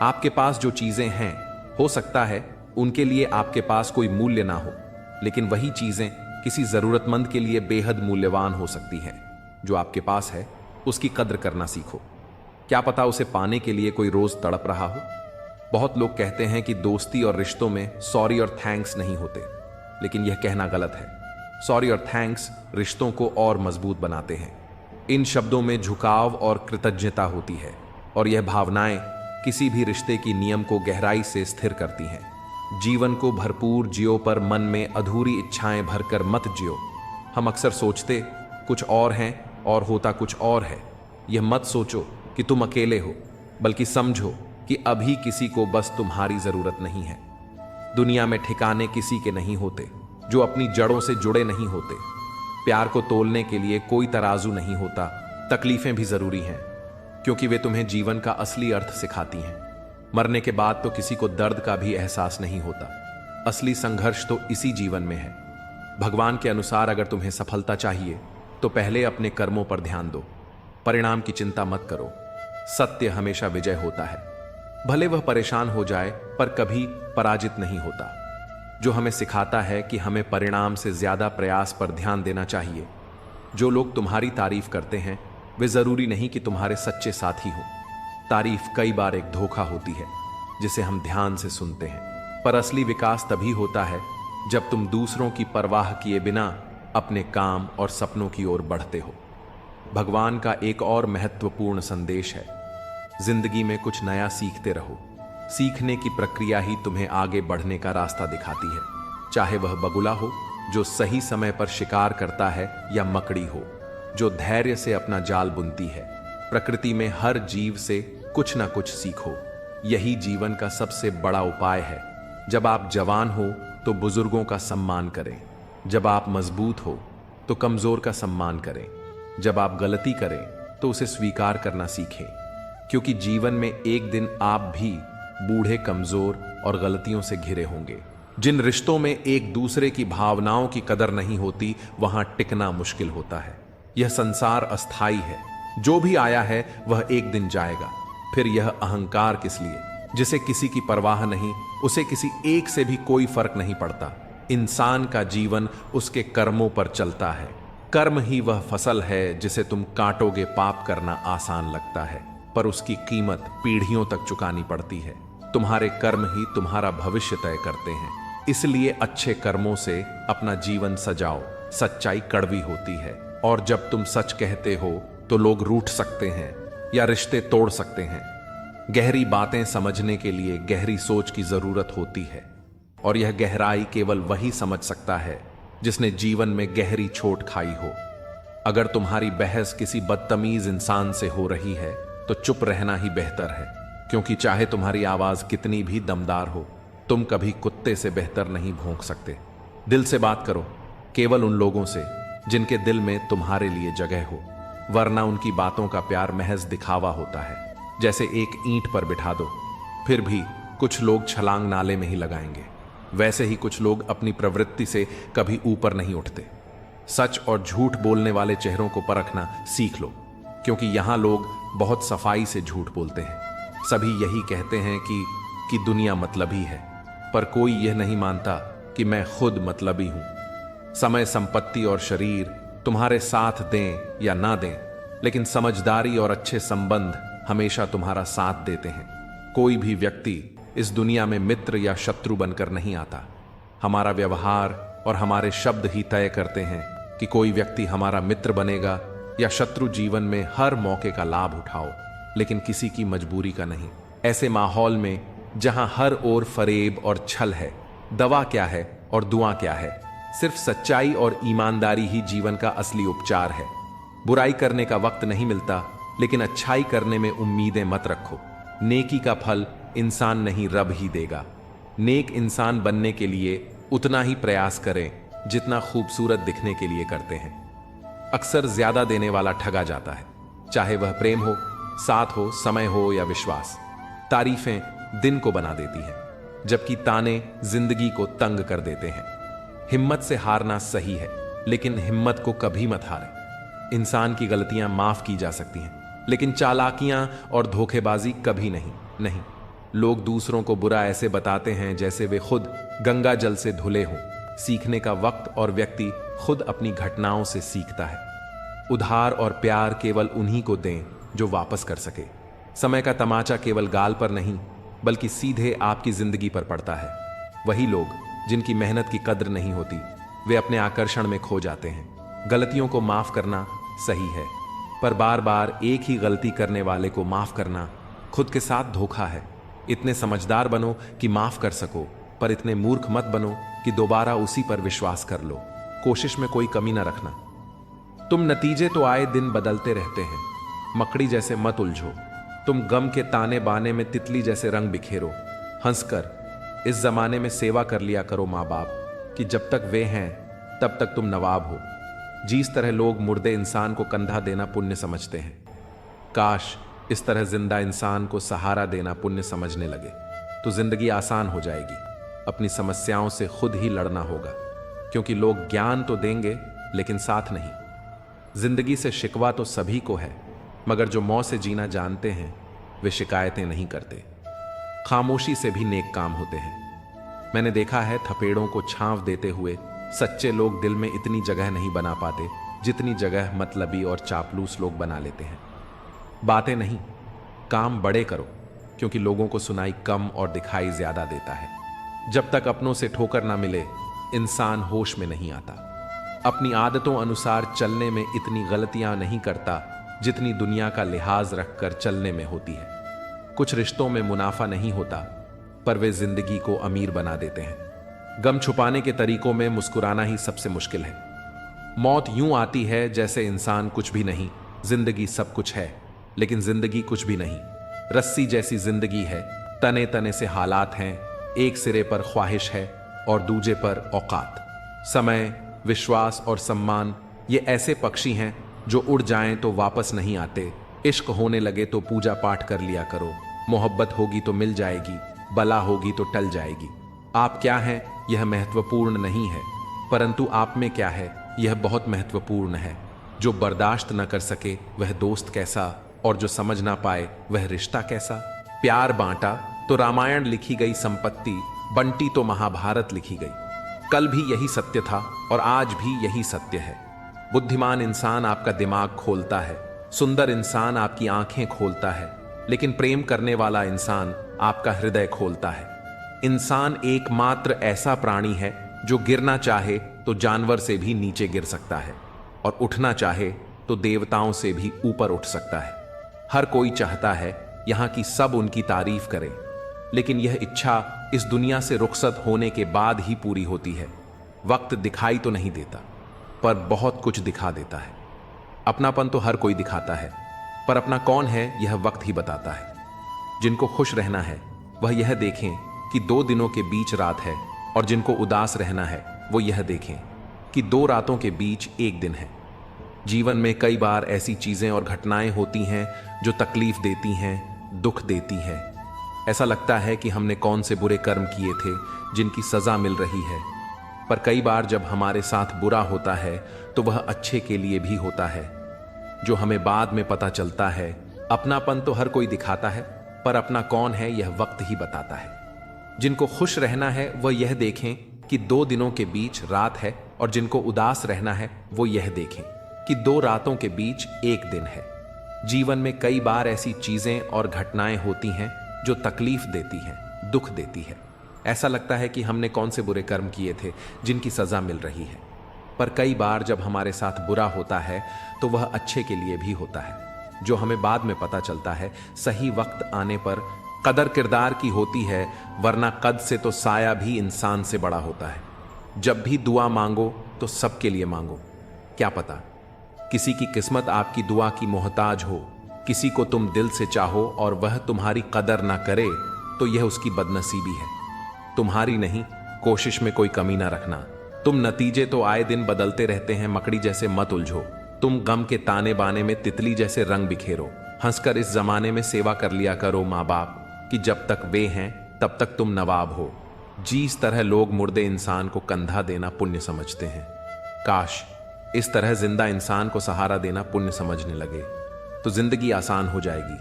आपके पास जो चीजें हैं हो सकता है उनके लिए आपके पास कोई मूल्य ना हो, लेकिन वही चीजें किसी जरूरतमंद के लिए बेहद मूल्यवान हो सकती हैं। जो आपके पास है उसकी कद्र करना सीखो। क्या पता उसे पाने के लिए कोई रोज तड़प रहा हो। बहुत लोग कहते हैं कि दोस्ती और रिश्तों में सॉरी और थैंक्स नहीं होते, लेकिन यह कहना गलत है। सॉरी और थैंक्स रिश्तों को और मजबूत बनाते हैं। इन शब्दों में झुकाव और कृतज्ञता होती है, और यह भावनाएं किसी भी रिश्ते की नियम को गहराई से स्थिर करती हैं। जीवन को भरपूर जियो, पर मन में अधूरी इच्छाएं भरकर मत जियो। हम अक्सर सोचते कुछ और हैं और होता कुछ और है। यह मत सोचो कि तुम अकेले हो, बल्कि समझो कि अभी किसी को बस तुम्हारी जरूरत नहीं है। दुनिया में ठिकाने किसी के नहीं होते जो अपनी जड़ों से जुड़े नहीं होते। प्यार को तोलने के लिए कोई तराजू नहीं होता। तकलीफें भी जरूरी हैं, क्योंकि वे तुम्हें जीवन का असली अर्थ सिखाती हैं। मरने के बाद तो किसी को दर्द का भी एहसास नहीं होता। असली संघर्ष तो इसी जीवन में है। भगवान के अनुसार अगर तुम्हें सफलता चाहिए तो पहले अपने कर्मों पर ध्यान दो। परिणाम की चिंता मत करो। सत्य हमेशा विजय होता है। भले वह परेशान हो जाए, पर कभी पराजित नहीं होता। जो हमें सिखाता है कि हमें परिणाम से ज्यादा प्रयास पर ध्यान देना चाहिए। जो लोग तुम्हारी तारीफ करते हैं वे जरूरी नहीं कि तुम्हारे सच्चे साथी हो। तारीफ कई बार एक धोखा होती है जिसे हम ध्यान से सुनते हैं, पर असली विकास तभी होता है जब तुम दूसरों की परवाह किए बिना अपने काम और सपनों की ओर बढ़ते हो। भगवान का एक और महत्वपूर्ण संदेश है, जिंदगी में कुछ नया सीखते रहो। सीखने की प्रक्रिया ही तुम्हें आगे बढ़ने का रास्ता दिखाती है। चाहे वह बगुला हो जो सही समय पर शिकार करता है, या मकड़ी हो जो धैर्य से अपना जाल बुनती है। प्रकृति में हर जीव से कुछ ना कुछ सीखो। यही जीवन का सबसे बड़ा उपाय है। जब आप जवान हो तो बुजुर्गों का सम्मान करें। जब आप मजबूत हो तो कमजोर का सम्मान करें। जब आप गलती करें तो उसे स्वीकार करना सीखें, क्योंकि जीवन में एक दिन आप भी बूढ़े, कमजोर और गलतियों से घिरे होंगे। जिन रिश्तों में एक दूसरे की भावनाओं की कदर नहीं होती, वहां टिकना मुश्किल होता है। यह संसार अस्थाई है। जो भी आया है वह एक दिन जाएगा। फिर यह अहंकार किस लिए, जिसे किसी की परवाह नहीं, उसे किसी एक से भी कोई फर्क नहीं पड़ता। इंसान का जीवन उसके कर्मों पर चलता है। कर्म ही वह फसल है जिसे तुम काटोगे। पाप करना आसान लगता है, पर उसकी कीमत पीढ़ियों तक चुकानी पड़ती है। तुम्हारे कर्म ही तुम्हारा भविष्य तय करते हैं। इसलिए अच्छे कर्मों से अपना जीवन सजाओ। सच्चाई कड़वी होती है, और जब तुम सच कहते हो तो लोग रूठ सकते हैं या रिश्ते तोड़ सकते हैं। गहरी बातें समझने के लिए गहरी सोच की जरूरत होती है, और यह गहराई केवल वही समझ सकता है जिसने जीवन में गहरी चोट खाई हो। अगर तुम्हारी बहस किसी बदतमीज इंसान से हो रही है तो चुप रहना ही बेहतर है, क्योंकि चाहे तुम्हारी आवाज कितनी भी दमदार हो, तुम कभी कुत्ते से बेहतर नहीं भौंक सकते। दिल से बात करो, केवल उन लोगों से जिनके दिल में तुम्हारे लिए जगह हो, वरना उनकी बातों का प्यार महज दिखावा होता है। जैसे एक ईंट पर बिठा दो, फिर भी कुछ लोग छलांग नाले में ही लगाएंगे, वैसे ही कुछ लोग अपनी प्रवृत्ति से कभी ऊपर नहीं उठते। सच और झूठ बोलने वाले चेहरों को परखना सीख लो, क्योंकि यहां लोग बहुत सफाई से झूठ बोलते हैं। सभी यही कहते हैं कि दुनिया मतलबी है, पर कोई यह नहीं मानता कि मैं खुद मतलबी हूं। समय, संपत्ति और शरीर तुम्हारे साथ दें या ना दें, लेकिन समझदारी और अच्छे संबंध हमेशा तुम्हारा साथ देते हैं। कोई भी व्यक्ति इस दुनिया में मित्र या शत्रु बनकर नहीं आता। हमारा व्यवहार और हमारे शब्द ही तय करते हैं कि कोई व्यक्ति हमारा मित्र बनेगा या शत्रु। जीवन में हर मौके का लाभ उठाओ, लेकिन किसी की मजबूरी का नहीं। ऐसे माहौल में जहां हर ओर फरेब और छल है, दवा क्या है और दुआ क्या है? सिर्फ सच्चाई और ईमानदारी ही जीवन का असली उपचार है। बुराई करने का वक्त नहीं मिलता, लेकिन अच्छाई करने में उम्मीदें मत रखो। नेकी का फल इंसान नहीं, रब ही देगा। नेक इंसान बनने के लिए उतना ही प्रयास करें जितना खूबसूरत दिखने के लिए करते हैं। अक्सर ज्यादा देने वाला ठगा जाता है, चाहे वह प्रेम हो, साथ हो, समय हो या विश्वास। तारीफें दिन को बना देती हैं, जबकि ताने जिंदगी को तंग कर देते हैं। हिम्मत से हारना सही है, लेकिन हिम्मत को कभी मत हारें। इंसान की गलतियां माफ की जा सकती हैं, लेकिन चालाकियां और धोखेबाजी कभी नहीं। लोग दूसरों को बुरा ऐसे बताते हैं जैसे वे खुद गंगा जल से धुले हों। सीखने का वक्त और व्यक्ति खुद अपनी घटनाओं से सीखता है। उधार और प्यार केवल उन्हीं को दें जो वापस कर सके। समय का तमाचा केवल गाल पर नहीं, बल्कि सीधे आपकी जिंदगी पर पड़ता है। वही लोग जिनकी मेहनत की कद्र नहीं होती, वे अपने आकर्षण में खो जाते हैं। गलतियों को माफ करना सही है, पर बार बार एक ही गलती करने वाले को माफ करना खुद के साथ धोखा है। इतने समझदार बनो कि माफ कर सको, पर इतने मूर्ख मत बनो कि दोबारा उसी पर विश्वास कर लो। कोशिश में कोई कमी ना रखना। तुम नतीजे तो आए दिन बदलते रहते हैं, मकड़ी जैसे मत उलझो। तुम गम के ताने बाने में तितली जैसे रंग बिखेरो। हंसकर इस जमाने में सेवा कर लिया करो माँ बाप कि जब तक वे हैं तब तक तुम नवाब हो। जिस तरह लोग मुर्दे इंसान को कंधा देना पुण्य समझते हैं, काश इस तरह जिंदा इंसान को सहारा देना पुण्य समझने लगे, तो जिंदगी आसान हो जाएगी। अपनी समस्याओं से खुद ही लड़ना होगा, क्योंकि लोग ज्ञान तो देंगे लेकिन साथ नहीं। जिंदगी से शिकवा तो सभी को है, मगर जो मौत से जीना जानते हैं वे शिकायतें नहीं करते। खामोशी से भी नेक काम होते हैं। मैंने देखा है, थपेड़ों को छांव देते हुए सच्चे लोग दिल में इतनी जगह नहीं बना पाते जितनी जगह मतलबी और चापलूस लोग बना लेते हैं। बातें नहीं, काम बड़े करो, क्योंकि लोगों को सुनाई कम और दिखाई ज्यादा देता है। जब तक अपनों से ठोकर ना मिले, इंसान होश में नहीं आता। अपनी आदतों अनुसार चलने में इतनी गलतियां नहीं करता जितनी दुनिया का लिहाज रखकर चलने में होती है। कुछ रिश्तों में मुनाफा नहीं होता, पर वे जिंदगी को अमीर बना देते हैं। गम छुपाने के तरीकों में मुस्कुराना ही सबसे मुश्किल है। मौत यूं आती है जैसे इंसान कुछ भी नहीं, जिंदगी सब कुछ है, लेकिन जिंदगी कुछ भी नहीं। रस्सी जैसी जिंदगी है, तने तने से हालात हैं। एक सिरे पर ख्वाहिश है और दूजे पर औकात। समय, विश्वास और सम्मान ये ऐसे पक्षी हैं जो उड़ जाएं तो वापस नहीं आते। इश्क होने लगे तो पूजा पाठ कर लिया करो। मोहब्बत होगी तो मिल जाएगी, बला होगी तो टल जाएगी। आप क्या हैं यह महत्वपूर्ण नहीं है, परंतु आप में क्या है यह बहुत महत्वपूर्ण है। जो बर्दाश्त न कर सके वह दोस्त कैसा, और जो समझ ना पाए वह रिश्ता कैसा। प्यार बांटा तो रामायण लिखी गई संपत्ति, बंटी तो महाभारत लिखी गई। कल भी यही सत्य था और आज भी यही सत्य है। बुद्धिमान इंसान आपका दिमाग खोलता है, सुंदर इंसान आपकी आंखें खोलता है, लेकिन प्रेम करने वाला इंसान आपका हृदय खोलता है। इंसान एकमात्र ऐसा प्राणी है जो गिरना चाहे तो जानवर से भी नीचे गिर सकता है, और उठना चाहे तो देवताओं से भी ऊपर उठ सकता है। हर कोई चाहता है यहां की सब उनकी तारीफ करें, लेकिन यह इच्छा इस दुनिया से रुखसत होने के बाद ही पूरी होती है। वक्त दिखाई तो नहीं देता, पर बहुत कुछ दिखा देता है। अपनापन तो हर कोई दिखाता है, पर अपना कौन है यह वक्त ही बताता है। जिनको खुश रहना है वह यह देखें कि 2 दिनों के बीच रात है, और जिनको उदास रहना है वो यह देखें कि 2 रातों के बीच एक दिन है। जीवन में कई बार ऐसी चीजें और घटनाएं होती हैं जो तकलीफ देती हैं, दुख देती हैं। ऐसा लगता है कि हमने कौन से बुरे कर्म किए थे जिनकी सजा मिल रही है, पर कई बार जब हमारे साथ बुरा होता है तो वह अच्छे के लिए भी होता है, जो हमें बाद में पता चलता है। अपनापन तो हर कोई दिखाता है, पर अपना कौन है यह वक्त ही बताता है। जिनको खुश रहना है वह यह देखें कि 2 दिनों के बीच रात है, और जिनको उदास रहना है वो यह देखें कि 2 रातों के बीच एक दिन है। जीवन में कई बार ऐसी चीजें और घटनाएं होती हैं जो तकलीफ देती हैं, दुख देती है। ऐसा लगता है कि हमने कौन से बुरे कर्म किए थे जिनकी सजा मिल रही है, पर कई बार जब हमारे साथ बुरा होता है तो वह अच्छे के लिए भी होता है, जो हमें बाद में पता चलता है। सही वक्त आने पर कदर किरदार की होती है, वरना कद से तो साया भी इंसान से बड़ा होता है। जब भी दुआ मांगो तो सबके लिए मांगो। क्या पता किसी की किस्मत आपकी दुआ की मोहताज हो। किसी को तुम दिल से चाहो और वह तुम्हारी कदर ना करे तो यह उसकी बदनसीबी है, तुम्हारी नहीं। कोशिश में कोई कमी ना रखना। तुम नतीजे तो आए दिन बदलते रहते हैं, मकड़ी जैसे मत उलझो। तुम गम के ताने बाने में तितली जैसे रंग बिखेरो। हंसकर इस जमाने में सेवा कर लिया करो माँ बाप कि जब तक वे हैं तब तक तुम नवाब हो। जिस तरह लोग मुर्दे इंसान को कंधा देना पुण्य समझते हैं, काश इस तरह जिंदा इंसान को सहारा देना पुण्य समझने लगे तो जिंदगी आसान हो जाएगी।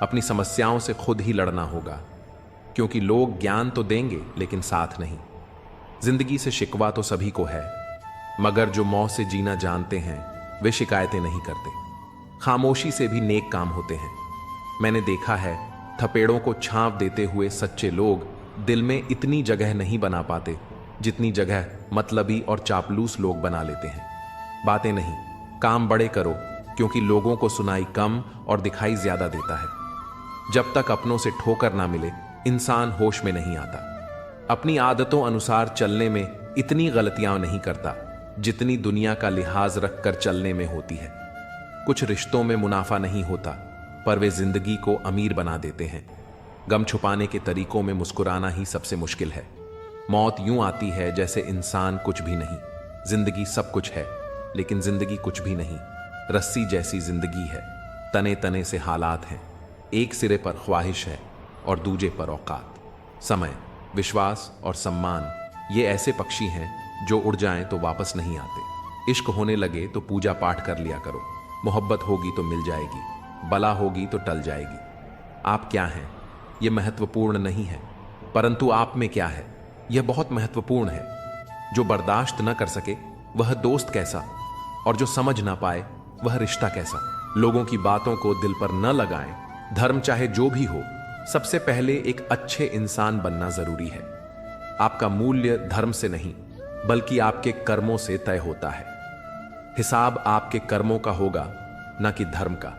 अपनी समस्याओं से खुद ही लड़ना होगा, क्योंकि लोग ज्ञान तो देंगे लेकिन साथ नहीं। जिंदगी से शिकवा तो सभी को है, मगर जो मौत से जीना जानते हैं वे शिकायतें नहीं करते। खामोशी से भी नेक काम होते हैं। मैंने देखा है, थपेड़ों को छांव देते हुए सच्चे लोग दिल में इतनी जगह नहीं बना पाते जितनी जगह मतलबी और चापलूस लोग बना लेते हैं। बातें नहीं, काम बड़े करो, क्योंकि लोगों को सुनाई कम और दिखाई ज्यादा देता है। जब तक अपनों से ठोकर ना मिले इंसान होश में नहीं आता। अपनी आदतों अनुसार चलने में इतनी गलतियां नहीं करता जितनी दुनिया का लिहाज रखकर चलने में होती है। कुछ रिश्तों में मुनाफा नहीं होता, पर वे जिंदगी को अमीर बना देते हैं। गम छुपाने के तरीकों में मुस्कुराना ही सबसे मुश्किल है। मौत यूं आती है जैसे इंसान कुछ भी नहीं। जिंदगी सब कुछ है, लेकिन जिंदगी कुछ भी नहीं। रस्सी जैसी जिंदगी है, तने तने से हालात हैं। एक सिरे पर ख्वाहिश है और दूजे पर औकात। समय, विश्वास और सम्मान ये ऐसे पक्षी हैं जो उड़ जाएं तो वापस नहीं आते। इश्क होने लगे तो पूजा पाठ कर लिया करो। मोहब्बत होगी तो मिल जाएगी, बला होगी तो टल जाएगी। आप क्या हैं यह महत्वपूर्ण नहीं है, परंतु आप में क्या है यह बहुत महत्वपूर्ण है। जो बर्दाश्त न कर सके वह दोस्त कैसा, और जो समझ ना पाए वह रिश्ता कैसा। लोगों की बातों को दिल पर न लगाएं। धर्म चाहे जो भी हो, सबसे पहले एक अच्छे इंसान बनना जरूरी है। आपका मूल्य धर्म से नहीं बल्कि आपके कर्मों से तय होता है। हिसाब आपके कर्मों का होगा, न कि धर्म का।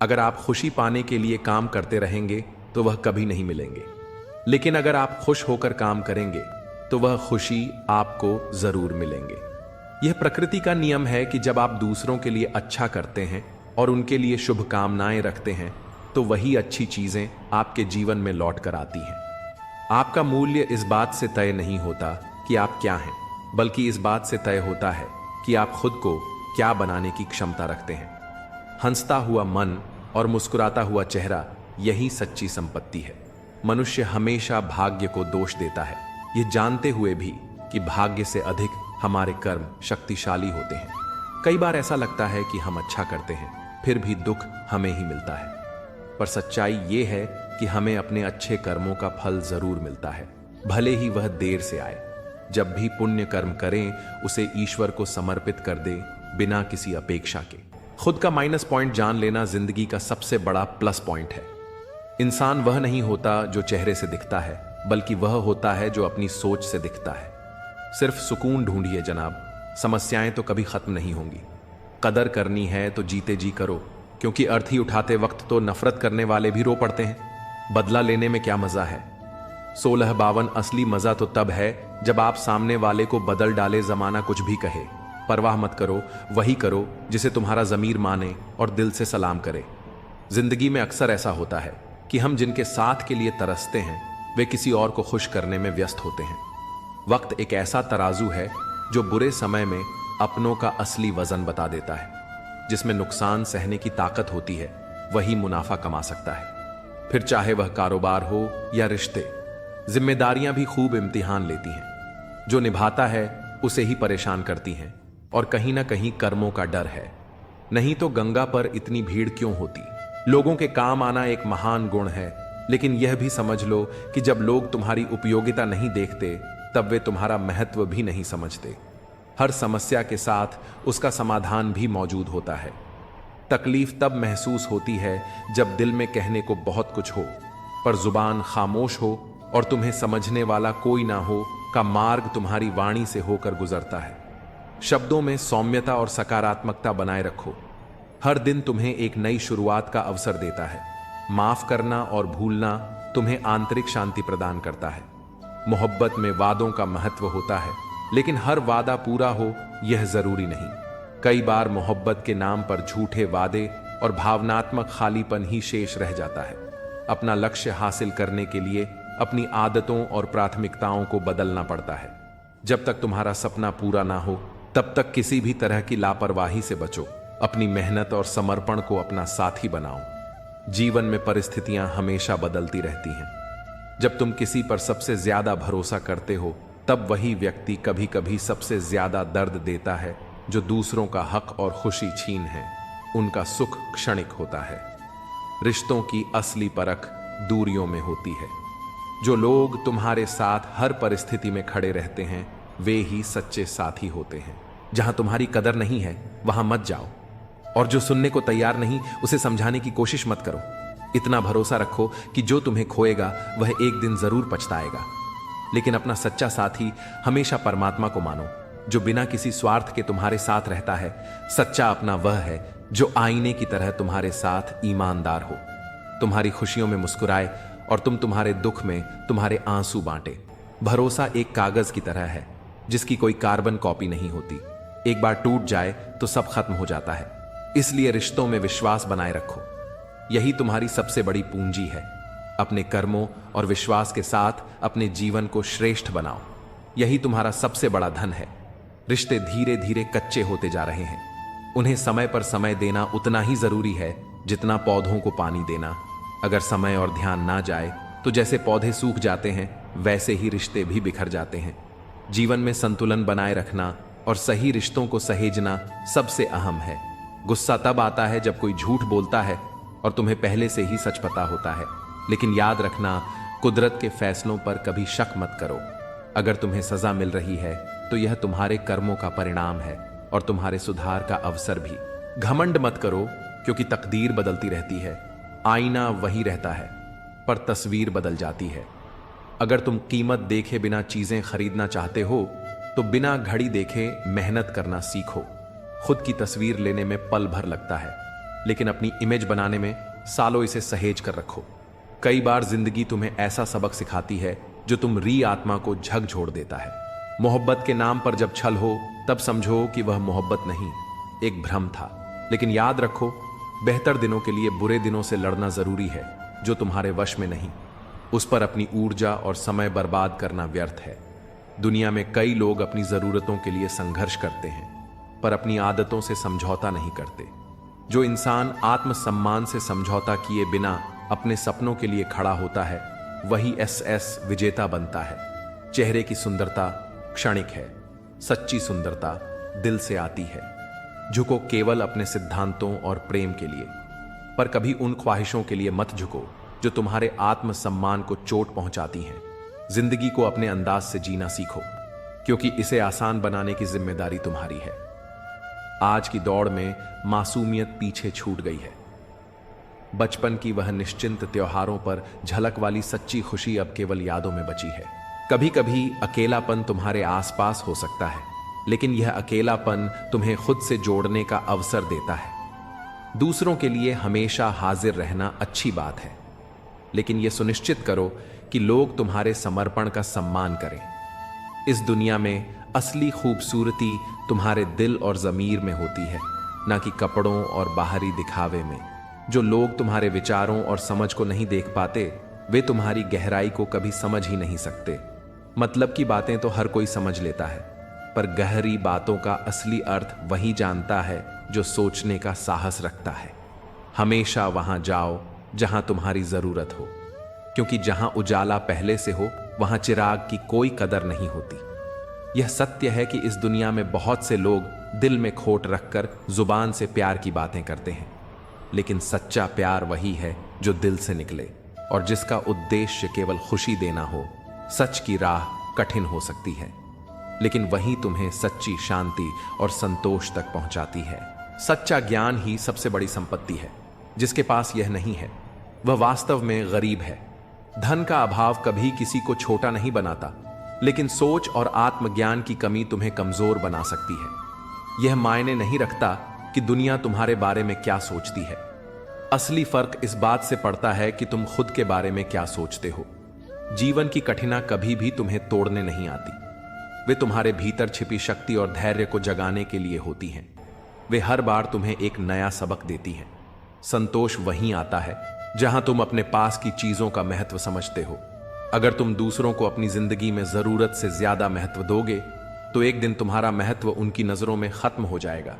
अगर आप खुशी पाने के लिए काम करते रहेंगे तो वह कभी नहीं मिलेंगे, लेकिन अगर आप खुश होकर काम करेंगे तो वह खुशी आपको जरूर मिलेंगे। यह प्रकृति का नियम है कि जब आप दूसरों के लिए अच्छा करते हैं और उनके लिए शुभकामनाएं रखते हैं तो वही अच्छी चीजें आपके जीवन में लौट कर आती हैं। आपका मूल्य इस बात से तय नहीं होता कि आप क्या हैं, बल्कि इस बात से तय होता है कि आप खुद को क्या बनाने की क्षमता रखते हैं। हंसता हुआ मन और मुस्कुराता हुआ चेहरा यही सच्ची संपत्ति है। मनुष्य हमेशा भाग्य को दोष देता है, ये जानते हुए भी कि भाग्य से अधिक हमारे कर्म शक्तिशाली होते हैं। कई बार ऐसा लगता है कि हम अच्छा करते हैं, फिर भी दुख हमें ही मिलता है। पर सच्चाई ये है कि हमें अपने अच्छे कर्मों का फल जरूर मिलता है, भले ही वह देर से आए। जब भी पुण्य कर्म करें उसे ईश्वर को समर्पित कर दे, बिना किसी अपेक्षा के। खुद का माइनस पॉइंट जान लेना जिंदगी का सबसे बड़ा प्लस पॉइंट है। इंसान वह नहीं होता जो चेहरे से दिखता है, बल्कि वह होता है जो अपनी सोच से दिखता है। सिर्फ सुकून ढूंढिए जनाब, समस्याएं तो कभी खत्म नहीं होंगी। कदर करनी है तो जीते जी करो, क्योंकि अर्थी उठाते वक्त तो नफरत करने वाले भी रो पड़ते हैं। बदला लेने में क्या मजा है? 1652 असली मजा तो तब है जब आप सामने वाले को बदल डाले, जमाना कुछ भी कहे। परवाह मत करो, वही करो जिसे तुम्हारा जमीर माने और दिल से सलाम करे। जिंदगी में अक्सर ऐसा होता है कि हम जिनके साथ के लिए तरसते हैं वे किसी और को खुश करने में व्यस्त होते हैं। वक्त एक ऐसा तराजू है जो बुरे समय में अपनों का असली वजन बता देता है। जिसमें नुकसान सहने की ताकत होती है वही मुनाफा कमा सकता है, फिर चाहे वह कारोबार हो या रिश्ते। जिम्मेदारियां भी खूब इम्तिहान लेती हैं। जो निभाता है उसे ही परेशान करती हैं, और कहीं ना कहीं कर्मों का डर है। नहीं तो गंगा पर इतनी भीड़ क्यों होती? लोगों के काम आना एक महान गुण है, लेकिन यह भी समझ लो कि जब लोग तुम्हारी उपयोगिता नहीं देखते तब वे तुम्हारा महत्व भी नहीं समझते। हर समस्या के साथ उसका समाधान भी मौजूद होता है। तकलीफ तब महसूस होती है जब दिल में कहने को बहुत कुछ हो, पर जुबान खामोश हो और तुम्हें समझने वाला कोई ना हो का मार्ग तुम्हारी वाणी से होकर गुजरता है। शब्दों में सौम्यता और सकारात्मकता बनाए रखो। हर दिन तुम्हें एक नई शुरुआत का अवसर देता है। माफ करना और भूलना तुम्हें आंतरिक शांति प्रदान करता है। मोहब्बत में वादों का महत्व होता है, लेकिन हर वादा पूरा हो यह जरूरी नहीं। कई बार मोहब्बत के नाम पर झूठे वादे और भावनात्मक खालीपन ही शेष रह जाता है। अपना लक्ष्य हासिल करने के लिए अपनी आदतों और प्राथमिकताओं को बदलना पड़ता है। जब तक तुम्हारा सपना पूरा ना हो तब तक किसी भी तरह की लापरवाही से बचो। अपनी मेहनत और समर्पण को अपना साथी बनाओ। जीवन में परिस्थितियां हमेशा बदलती रहती हैं। जब तुम किसी पर सबसे ज्यादा भरोसा करते हो तब वही व्यक्ति कभी कभी सबसे ज्यादा दर्द देता है। जो दूसरों का हक और खुशी छीन है, उनका सुख क्षणिक होता है। रिश्तों की असली परख दूरियों में होती है। जो लोग तुम्हारे साथ हर परिस्थिति में खड़े रहते हैं वे ही सच्चे साथी होते हैं। जहां तुम्हारी कदर नहीं है वहां मत जाओ, और जो सुनने को तैयार नहीं उसे समझाने की कोशिश मत करो। इतना भरोसा रखो कि जो तुम्हें खोएगा वह एक दिन जरूर पछताएगा। लेकिन अपना सच्चा साथी हमेशा परमात्मा को मानो, जो बिना किसी स्वार्थ के तुम्हारे साथ रहता है। सच्चा अपना वह है जो आईने की तरह तुम्हारे साथ ईमानदार हो, तुम्हारी खुशियों में मुस्कुराए और तुम्हारे दुख में तुम्हारे आंसू बांटे। भरोसा एक कागज की तरह है जिसकी कोई कार्बन कॉपी नहीं होती। एक बार टूट जाए तो सब खत्म हो जाता है। इसलिए रिश्तों में विश्वास बनाए रखो, यही तुम्हारी सबसे बड़ी पूंजी है। अपने कर्मों और विश्वास के साथ अपने जीवन को श्रेष्ठ बनाओ, यही तुम्हारा सबसे बड़ा धन है। रिश्ते धीरे धीरे कच्चे होते जा रहे हैं। उन्हें समय पर समय देना उतना ही जरूरी है जितना पौधों को पानी देना। अगर समय और ध्यान ना जाए तो जैसे पौधे सूख जाते हैं वैसे ही रिश्ते भी बिखर जाते हैं। जीवन में संतुलन बनाए रखना और सही रिश्तों को सहेजना सबसे अहम है। गुस्सा तब आता है जब कोई झूठ बोलता है और तुम्हें पहले से ही सच पता होता है। लेकिन याद रखना, कुदरत के फैसलों पर कभी शक मत करो। अगर तुम्हें सजा मिल रही है तो यह तुम्हारे कर्मों का परिणाम है और तुम्हारे सुधार का अवसर भी। घमंड मत करो, क्योंकि तकदीर बदलती रहती है। आईना वही रहता है पर तस्वीर बदल जाती है। अगर तुम कीमत देखे बिना चीजें खरीदना चाहते हो तो बिना घड़ी देखे मेहनत करना सीखो। खुद की तस्वीर लेने में पल भर लगता है, लेकिन अपनी इमेज बनाने में सालों इसे सहेज कर रखो। कई बार जिंदगी तुम्हें ऐसा सबक सिखाती है जो तुम री आत्मा को झकझोर देता है। मोहब्बत के नाम पर जब छल हो तब समझो कि वह मोहब्बत नहीं, एक भ्रम था। लेकिन याद रखो, बेहतर दिनों के लिए बुरे दिनों से लड़ना जरूरी है जो तुम्हारे वश में नहीं। उस पर अपनी ऊर्जा और समय बर्बाद करना व्यर्थ है। दुनिया में कई लोग अपनी जरूरतों के लिए संघर्ष करते हैं पर अपनी आदतों से समझौता नहीं करते। जो इंसान आत्मसम्मान से समझौता किए बिना अपने सपनों के लिए खड़ा होता है वही एसएस विजेता बनता है। चेहरे की सुंदरता क्षणिक है, सच्ची सुंदरता दिल से आती है। झुको केवल अपने सिद्धांतों और प्रेम के लिए, पर कभी उन ख्वाहिशों के लिए मत झुको जो तुम्हारे आत्मसम्मान को चोट पहुंचाती हैं। जिंदगी को अपने अंदाज से जीना सीखो, क्योंकि इसे आसान बनाने की जिम्मेदारी तुम्हारी है। आज की दौड़ में मासूमियत पीछे छूट गई है। बचपन की वह निश्चिंत त्योहारों पर झलक वाली सच्ची खुशी अब केवल यादों में बची है। कभी कभी अकेलापन तुम्हारे आसपास हो सकता है, लेकिन यह अकेलापन तुम्हें खुद से जोड़ने का अवसर देता है। दूसरों के लिए हमेशा हाजिर रहना अच्छी बात है, लेकिन यह सुनिश्चित करो कि लोग तुम्हारे समर्पण का सम्मान करें। इस दुनिया में असली खूबसूरती तुम्हारे दिल और ज़मीर में होती है, ना कि कपड़ों और बाहरी दिखावे में। जो लोग तुम्हारे विचारों और समझ को नहीं देख पाते वे तुम्हारी गहराई को कभी समझ ही नहीं सकते। मतलब की बातें तो हर कोई समझ लेता है, पर गहरी बातों का असली अर्थ वही जानता है जो सोचने का साहस रखता है। हमेशा वहां जाओ जहां तुम्हारी जरूरत हो, क्योंकि जहां उजाला पहले से हो वहां चिराग की कोई कदर नहीं होती। यह सत्य है कि इस दुनिया में बहुत से लोग दिल में खोट रखकर जुबान से प्यार की बातें करते हैं, लेकिन सच्चा प्यार वही है जो दिल से निकले और जिसका उद्देश्य केवल खुशी देना हो। सच की राह कठिन हो सकती है, लेकिन वही तुम्हें सच्ची शांति और संतोष तक पहुंचाती है। सच्चा ज्ञान ही सबसे बड़ी संपत्ति है। जिसके पास यह नहीं है वह वास्तव में गरीब है। धन का अभाव कभी किसी को छोटा नहीं बनाता, लेकिन सोच और आत्मज्ञान की कमी तुम्हें कमजोर बना सकती है। यह मायने नहीं रखता कि दुनिया तुम्हारे बारे में क्या सोचती है। असली फर्क इस बात से पड़ता है कि तुम खुद के बारे में क्या सोचते हो। जीवन की कठिनाई कभी भी तुम्हें तोड़ने नहीं आती, वे तुम्हारे भीतर छिपी शक्ति और धैर्य को जगाने के लिए होती हैं। वे हर बार तुम्हें एक नया सबक देती हैं। संतोष वहीं आता है जहां तुम अपने पास की चीजों का महत्व समझते हो। अगर तुम दूसरों को अपनी जिंदगी में जरूरत से ज्यादा महत्व दोगे तो एक दिन तुम्हारा महत्व उनकी नजरों में खत्म हो जाएगा।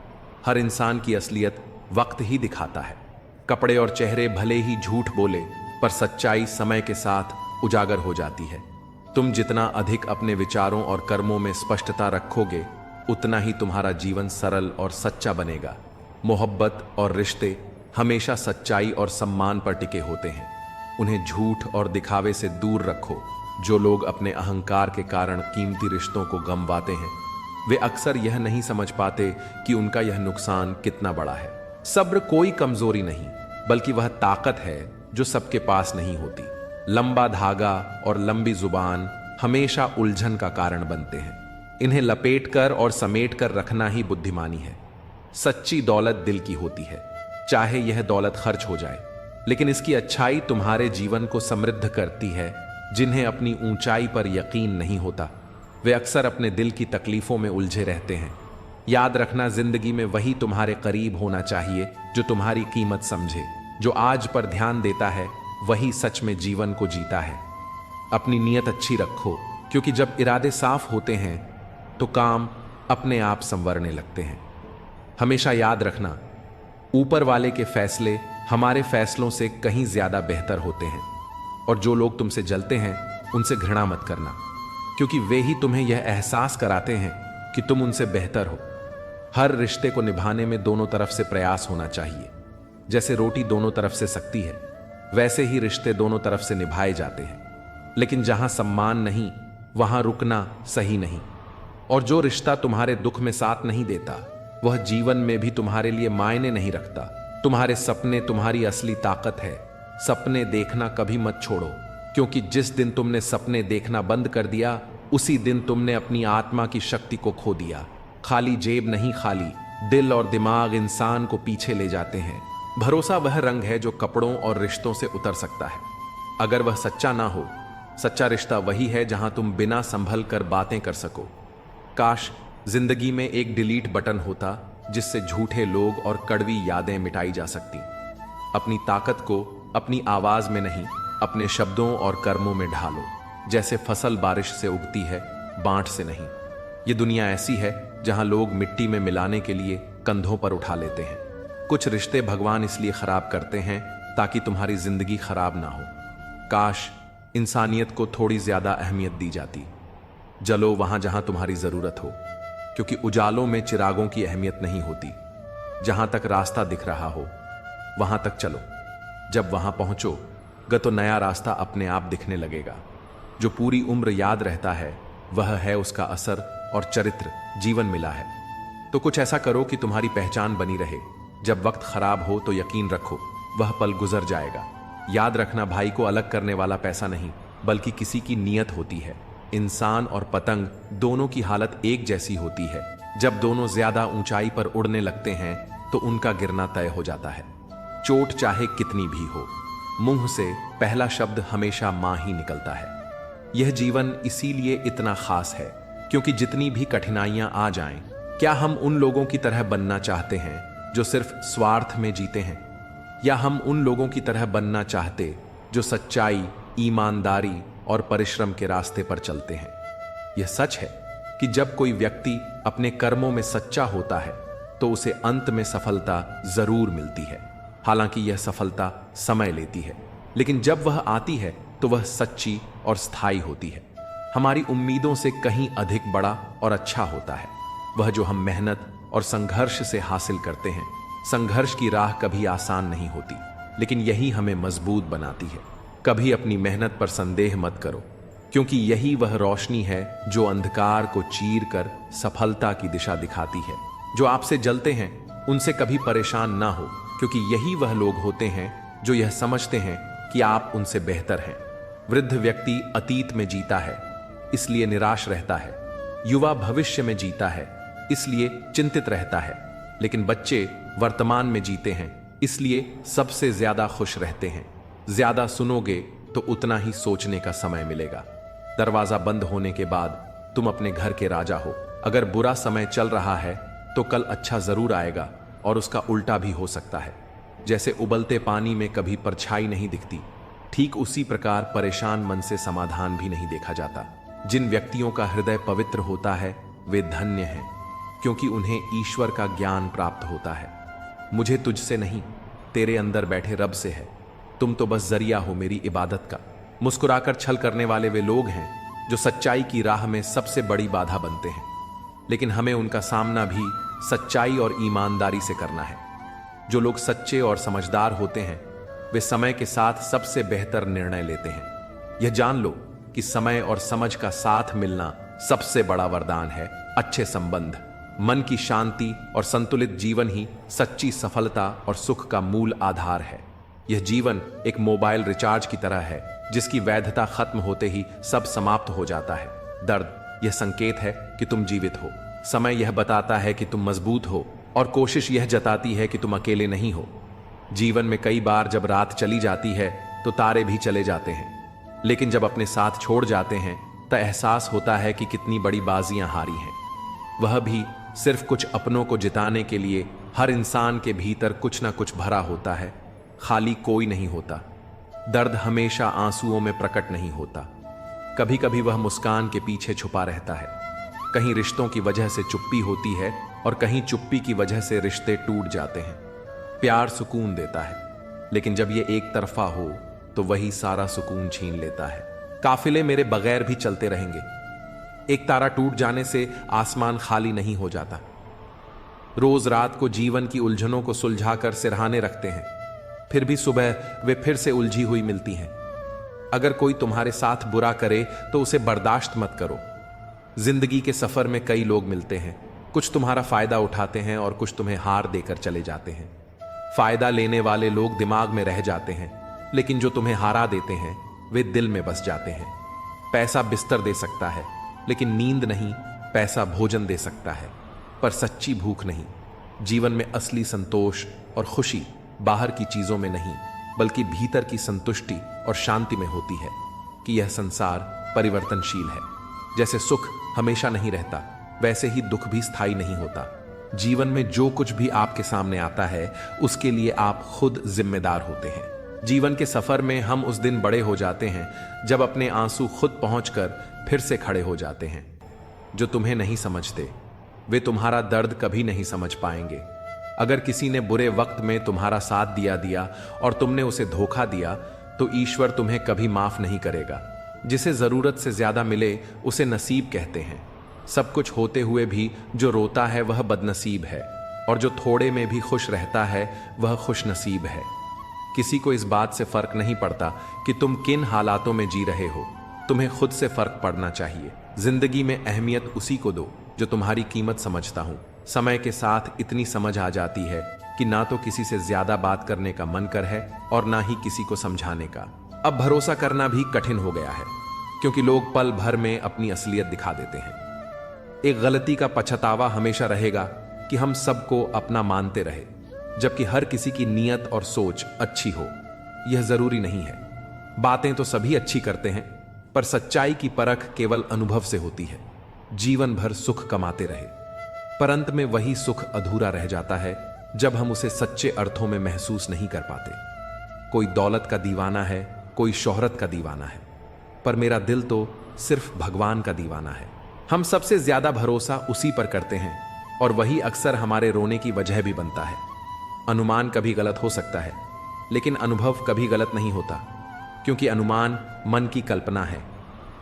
हर इंसान की असलियत वक्त ही दिखाता है। कपड़े और चेहरे भले ही झूठ बोले, पर सच्चाई समय के साथ उजागर हो जाती है। तुम जितना अधिक अपने विचारों और कर्मों में स्पष्टता रखोगे, उतना ही तुम्हारा जीवन सरल और सच्चा बनेगा। मोहब्बत और रिश्ते हमेशा सच्चाई और सम्मान पर टिके होते हैं। उन्हें झूठ और दिखावे से दूर रखो। जो लोग अपने अहंकार के कारण कीमती रिश्तों को गंवाते हैं, वे अक्सर यह नहीं समझ पाते कि उनका यह नुकसान कितना बड़ा है। सब्र कोई कमजोरी नहीं, बल्कि वह ताकत है जो सबके पास नहीं होती। लंबा धागा और लंबी जुबान हमेशा उलझन का कारण बनते हैं। इन्हें लपेटकर और समेटकर रखना ही बुद्धिमानी है। सच्ची दौलत दिल की होती है, चाहे यह दौलत खर्च हो जाए, लेकिन इसकी अच्छाई तुम्हारे जीवन को समृद्ध करती है। जिन्हें अपनी ऊंचाई पर यकीन नहीं होता, वे अक्सर अपने दिल की तकलीफों में उलझे रहते हैं। याद रखना, जिंदगी में वही तुम्हारे करीब होना चाहिए जो तुम्हारी कीमत समझे। जो आज पर ध्यान देता है वही सच में जीवन को जीता है। अपनी नीयत अच्छी रखो, क्योंकि जब इरादे साफ होते हैं तो काम अपने आप संवरने लगते हैं। हमेशा याद रखना, ऊपर वाले के फैसले हमारे फैसलों से कहीं ज्यादा बेहतर होते हैं। और जो लोग तुमसे जलते हैं उनसे घृणा मत करना, क्योंकि वे ही तुम्हें यह एहसास कराते हैं कि तुम उनसे बेहतर हो। हर रिश्ते को निभाने में दोनों तरफ से प्रयास होना चाहिए। जैसे रोटी दोनों तरफ से सकती है, वैसे ही रिश्ते दोनों तरफ से निभाए जाते हैं। लेकिन जहां सम्मान नहीं, वहां रुकना सही नहीं। और जो रिश्ता तुम्हारे दुख में साथ नहीं देता, वह जीवन में भी तुम्हारे लिए मायने नहीं रखता। तुम्हारे सपने तुम्हारी असली ताकत है। सपने देखना कभी मत छोड़ो, क्योंकि जिस दिन तुमने सपने देखना बंद कर दिया, उसी दिन तुमने अपनी आत्मा की शक्ति को खो दिया। खाली जेब नहीं, खाली दिल और दिमाग इंसान को पीछे ले जाते हैं। भरोसा वह रंग है जो कपड़ों और रिश्तों से उतर सकता है। अगर वह सच्चा ना हो, सच्चा रिश्ता वही है जहां तुम बिना संभल कर बातें कर सको। काश जिंदगी में एक डिलीट बटन होता जिससे झूठे लोग और कड़वी यादें मिटाई जा सकती। अपनी ताकत को अपनी आवाज में नहीं, अपने शब्दों और कर्मों में ढालो। जैसे फसल बारिश से उगती है, बांट से नहीं। ये दुनिया ऐसी है जहां लोग मिट्टी में मिलाने के लिए कंधों पर उठा लेते हैं। कुछ रिश्ते भगवान इसलिए खराब करते हैं ताकि तुम्हारी जिंदगी खराब ना हो। काश इंसानियत को थोड़ी ज्यादा अहमियत दी जाती। जलो वहां जहां तुम्हारी जरूरत हो, क्योंकि उजालों में चिरागों की अहमियत नहीं होती। जहां तक रास्ता दिख रहा हो वहां तक चलो। जब वहां पहुंचोगे तो नया रास्ता अपने आप दिखने लगेगा। जो पूरी उम्र याद रहता है वह है उसका असर और चरित्र जीवन मिला है। तो कुछ ऐसा करो कि तुम्हारी पहचान बनी रहे। जब वक्त खराब हो तो यकीन रखो वह पल गुजर जाएगा। याद रखना, भाई को अलग करने वाला पैसा नहीं, बल्कि किसी की नीयत होती है। इंसान और पतंग दोनों की हालत एक जैसी होती है। जब दोनों ज्यादा ऊंचाई पर उड़ने लगते हैं तो उनका गिरना तय हो जाता है। चोट चाहे कितनी भी हो, मुंह से पहला शब्द हमेशा मां ही निकलता है। यह जीवन इसीलिए इतना खास है क्योंकि जितनी भी कठिनाइयां आ जाएं, क्या हम उन लोगों की तरह बनना चाहते हैं जो सिर्फ स्वार्थ में जीते हैं, या हम उन लोगों की तरह बनना चाहते जो सच्चाई, ईमानदारी और परिश्रम के रास्ते पर चलते हैं। यह सच है कि जब कोई व्यक्ति अपने कर्मों में सच्चा होता है तो उसे अंत में सफलता जरूर मिलती है। हालांकि यह सफलता समय लेती है, लेकिन जब वह आती है तो वह सच्ची और स्थायी होती है। हमारी उम्मीदों से कहीं अधिक बड़ा और अच्छा होता है वह जो हम मेहनत और संघर्ष से हासिल करते हैं। संघर्ष की राह कभी आसान नहीं होती, लेकिन यही हमें मजबूत बनाती है। कभी अपनी मेहनत पर संदेह मत करो, क्योंकि यही वह रोशनी है जो अंधकार को चीर कर सफलता की दिशा दिखाती है। जो आपसे जलते हैं उनसे कभी परेशान ना हो, क्योंकि यही वह लोग होते हैं जो यह समझते हैं कि आप उनसे बेहतर हैं। वृद्ध व्यक्ति अतीत में जीता है, इसलिए निराश रहता है। युवा भविष्य में जीता है, इसलिए चिंतित रहता है। लेकिन बच्चे वर्तमान में जीते हैं, इसलिए सबसे ज्यादा खुश रहते हैं। ज्यादा सुनोगे तो उतना ही सोचने का समय मिलेगा। दरवाजा बंद होने के बाद तुम अपने घर के राजा हो। अगर बुरा समय चल रहा है तो कल अच्छा जरूर आएगा, और उसका उल्टा भी हो सकता है। जैसे उबलते पानी में कभी परछाई नहीं दिखती, ठीक उसी प्रकार परेशान मन से समाधान भी नहीं देखा जाता। जिन व्यक्तियों का हृदय पवित्र होता है वे धन्य हैं, क्योंकि उन्हें ईश्वर का ज्ञान प्राप्त होता है। मुझे तुझसे नहीं, तेरे अंदर बैठे रब से है। तुम तो बस जरिया हो मेरी इबादत का। मुस्कुराकर छल करने वाले वे लोग हैं जो सच्चाई की राह में सबसे बड़ी बाधा बनते हैं, लेकिन हमें उनका सामना भी सच्चाई और ईमानदारी से करना है। जो लोग सच्चे और समझदार होते हैं वे समय के साथ सबसे बेहतर निर्णय लेते हैं। यह जान लो कि समय और समझ का साथ मिलना सबसे बड़ा वरदान है। अच्छे संबंध, मन की शांति और संतुलित जीवन ही सच्ची सफलता और सुख का मूल आधार है। यह जीवन एक मोबाइल रिचार्ज की तरह है, जिसकी वैधता खत्म होते ही सब समाप्त हो जाता है। दर्द यह संकेत है कि तुम जीवित हो। समय यह बताता है कि तुम मजबूत हो, और कोशिश यह जताती है कि तुम अकेले नहीं हो। जीवन में कई बार जब रात चली जाती है तो तारे भी चले जाते हैं, लेकिन जब अपने साथ छोड़ जाते हैं तो एहसास होता है कि कितनी बड़ी बाजियां हारी हैं। वह भी सिर्फ कुछ अपनों को जिताने के लिए। हर इंसान के भीतर कुछ ना कुछ भरा होता है, खाली कोई नहीं होता। दर्द हमेशा आंसुओं में प्रकट नहीं होता, कभी कभी वह मुस्कान के पीछे छुपा रहता है। कहीं रिश्तों की वजह से चुप्पी होती है, और कहीं चुप्पी की वजह से रिश्ते टूट जाते हैं। प्यार सुकून देता है, लेकिन जब ये एक तरफा हो तो वही सारा सुकून छीन लेता है। काफिले मेरे बगैर भी चलते रहेंगे। एक तारा टूट जाने से आसमान खाली नहीं हो जाता। रोज रात को जीवन की उलझनों को सुलझाकर सिरहाने रखते हैं, फिर भी सुबह वे फिर से उलझी हुई मिलती हैं। अगर कोई तुम्हारे साथ बुरा करे तो उसे बर्दाश्त मत करो। जिंदगी के सफर में कई लोग मिलते हैं, कुछ तुम्हारा फायदा उठाते हैं और कुछ तुम्हें हार देकर चले जाते हैं। फायदा लेने वाले लोग दिमाग में रह जाते हैं, लेकिन जो तुम्हें हारा देते हैं वे दिल में बस जाते हैं। पैसा बिस्तर दे सकता है, लेकिन नींद नहीं। पैसा भोजन दे सकता है, पर सच्ची भूख नहीं। जीवन में असली संतोष और खुशी बाहर की चीजों में नहीं, बल्कि भीतर की संतुष्टि और शांति में होती है कि यह संसार परिवर्तनशील है। जैसे सुख हमेशा नहीं रहता, वैसे ही दुख भी स्थायी नहीं होता। जीवन में जो कुछ भी आपके सामने आता है उसके लिए आप खुद जिम्मेदार होते हैं। जीवन के सफर में हम उस दिन बड़े हो जाते हैं जब अपने आंसू खुद पहुंचकर फिर से खड़े हो जाते हैं। जो तुम्हें नहीं समझते वे तुम्हारा दर्द कभी नहीं समझ पाएंगे। अगर किसी ने बुरे वक्त में तुम्हारा साथ दिया और तुमने उसे धोखा दिया तो ईश्वर तुम्हें कभी माफ नहीं करेगा। जिसे जरूरत से ज्यादा मिले उसे नसीब कहते हैं। सब कुछ होते हुए भी जो रोता है वह बदनसीब है, और जो थोड़े में भी खुश रहता है वह खुश नसीब है। किसी को इस बात से फर्क नहीं पड़ता कि तुम किन हालातों में जी रहे हो, तुम्हें खुद से फर्क पड़ना चाहिए। जिंदगी में अहमियत उसी को दो जो तुम्हारी कीमत समझता हूं। समय के साथ इतनी समझ आ जाती है कि ना तो किसी से ज्यादा बात करने का मन कर है और ना ही किसी को समझाने का। अब भरोसा करना भी कठिन हो गया है, क्योंकि लोग पल भर में अपनी असलियत दिखा देते हैं। एक गलती का पछतावा हमेशा रहेगा कि हम सबको अपना मानते रहे, जबकि हर किसी की नीयत और सोच अच्छी हो। यह जरूरी नहीं है। बातें तो सभी अच्छी करते हैं, पर सच्चाई की परख केवल अनुभव से होती है। जीवन भर सुख कमाते रहे, पर अंत में वही सुख अधूरा रह जाता है जब हम उसे सच्चे अर्थों में महसूस नहीं कर पाते। कोई दौलत का दीवाना है, कोई शोहरत का दीवाना है, पर मेरा दिल तो सिर्फ भगवान का दीवाना है। हम सबसे ज्यादा भरोसा उसी पर करते हैं, और वही अक्सर हमारे रोने की वजह भी बनता है। अनुमान कभी गलत हो सकता है, लेकिन अनुभव कभी गलत नहीं होता, क्योंकि अनुमान मन की कल्पना है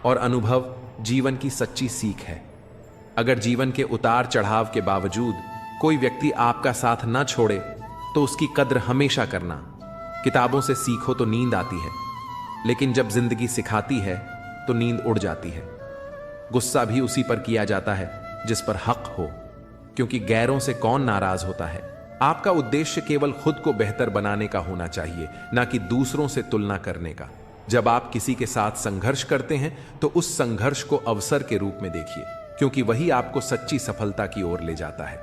और अनुभव जीवन की सच्ची सीख है। अगर जीवन के उतार चढ़ाव के बावजूद कोई व्यक्ति आपका साथ न छोड़े तो उसकी कद्र हमेशा करना। किताबों से सीखो तो नींद आती है, लेकिन जब जिंदगी सिखाती है तो नींद उड़ जाती है। गुस्सा भी उसी पर किया जाता है जिस पर हक हो, क्योंकि गैरों से कौन नाराज होता है। आपका उद्देश्य केवल खुद को बेहतर बनाने का होना चाहिए, ना कि दूसरों से तुलना करने का। जब आप किसी के साथ संघर्ष करते हैं तो उस संघर्ष को अवसर के रूप में देखिए, क्योंकि वही आपको सच्ची सफलता की ओर ले जाता है।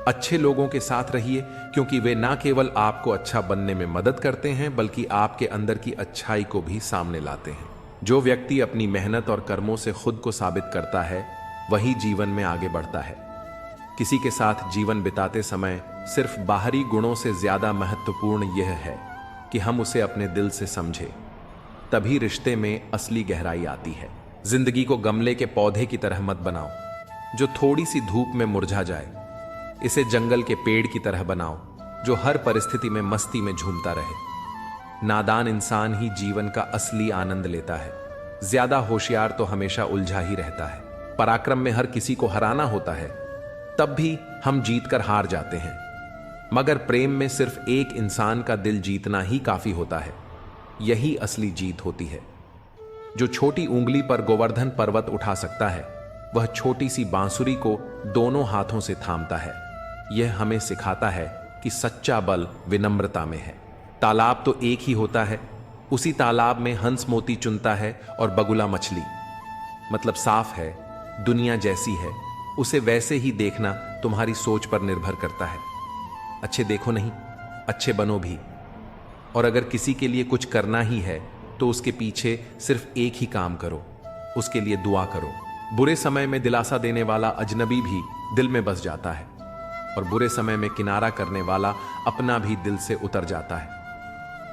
अच्छे लोगों के साथ रहिए, क्योंकि वे ना केवल आपको अच्छा बनने में मदद करते हैं बल्कि आपके अंदर की अच्छाई को भी सामने लाते हैं। जो व्यक्ति अपनी मेहनत और कर्मों से खुद को साबित करता है वही जीवन में आगे बढ़ता है। किसी के साथ जीवन बिताते समय सिर्फ बाहरी गुणों से ज्यादा महत्वपूर्ण यह है कि हम उसे अपने दिल से समझें। तभी रिश्ते में असली गहराई आती है। जिंदगी को गमले के पौधे की तरह मत बनाओ जो थोड़ी सी धूप में मुरझा जाए। इसे जंगल के पेड़ की तरह बनाओ जो हर परिस्थिति में मस्ती में झूमता रहे। नादान इंसान ही जीवन का असली आनंद लेता है। ज्यादा होशियार तो हमेशा उलझा ही रहता है। पराक्रम में हर किसी को हराना होता है, तब भी हम जीतकर हार जाते हैं। मगर प्रेम में सिर्फ एक इंसान का दिल जीतना ही काफी होता है। यही असली जीत होती है। जो छोटी उंगली पर गोवर्धन पर्वत उठा सकता है, वह छोटी सी बांसुरी को दोनों हाथों से थामता है। यह हमें सिखाता है कि सच्चा बल विनम्रता में है। तालाब तो एक ही होता है, उसी तालाब में हंस मोती चुनता है और बगुला मछली। मतलब साफ है, दुनिया जैसी है, उसे वैसे ही देखना तुम्हारी सोच पर निर्भर करता है। अच्छे देखो नहीं, अच्छे बनो भी। और अगर किसी के लिए कुछ करना ही है तो उसके पीछे सिर्फ एक ही काम करो, उसके लिए दुआ करो। बुरे समय में दिलासा देने वाला अजनबी भी दिल में बस जाता है और बुरे समय में किनारा करने वाला अपना भी दिल से उतर जाता है।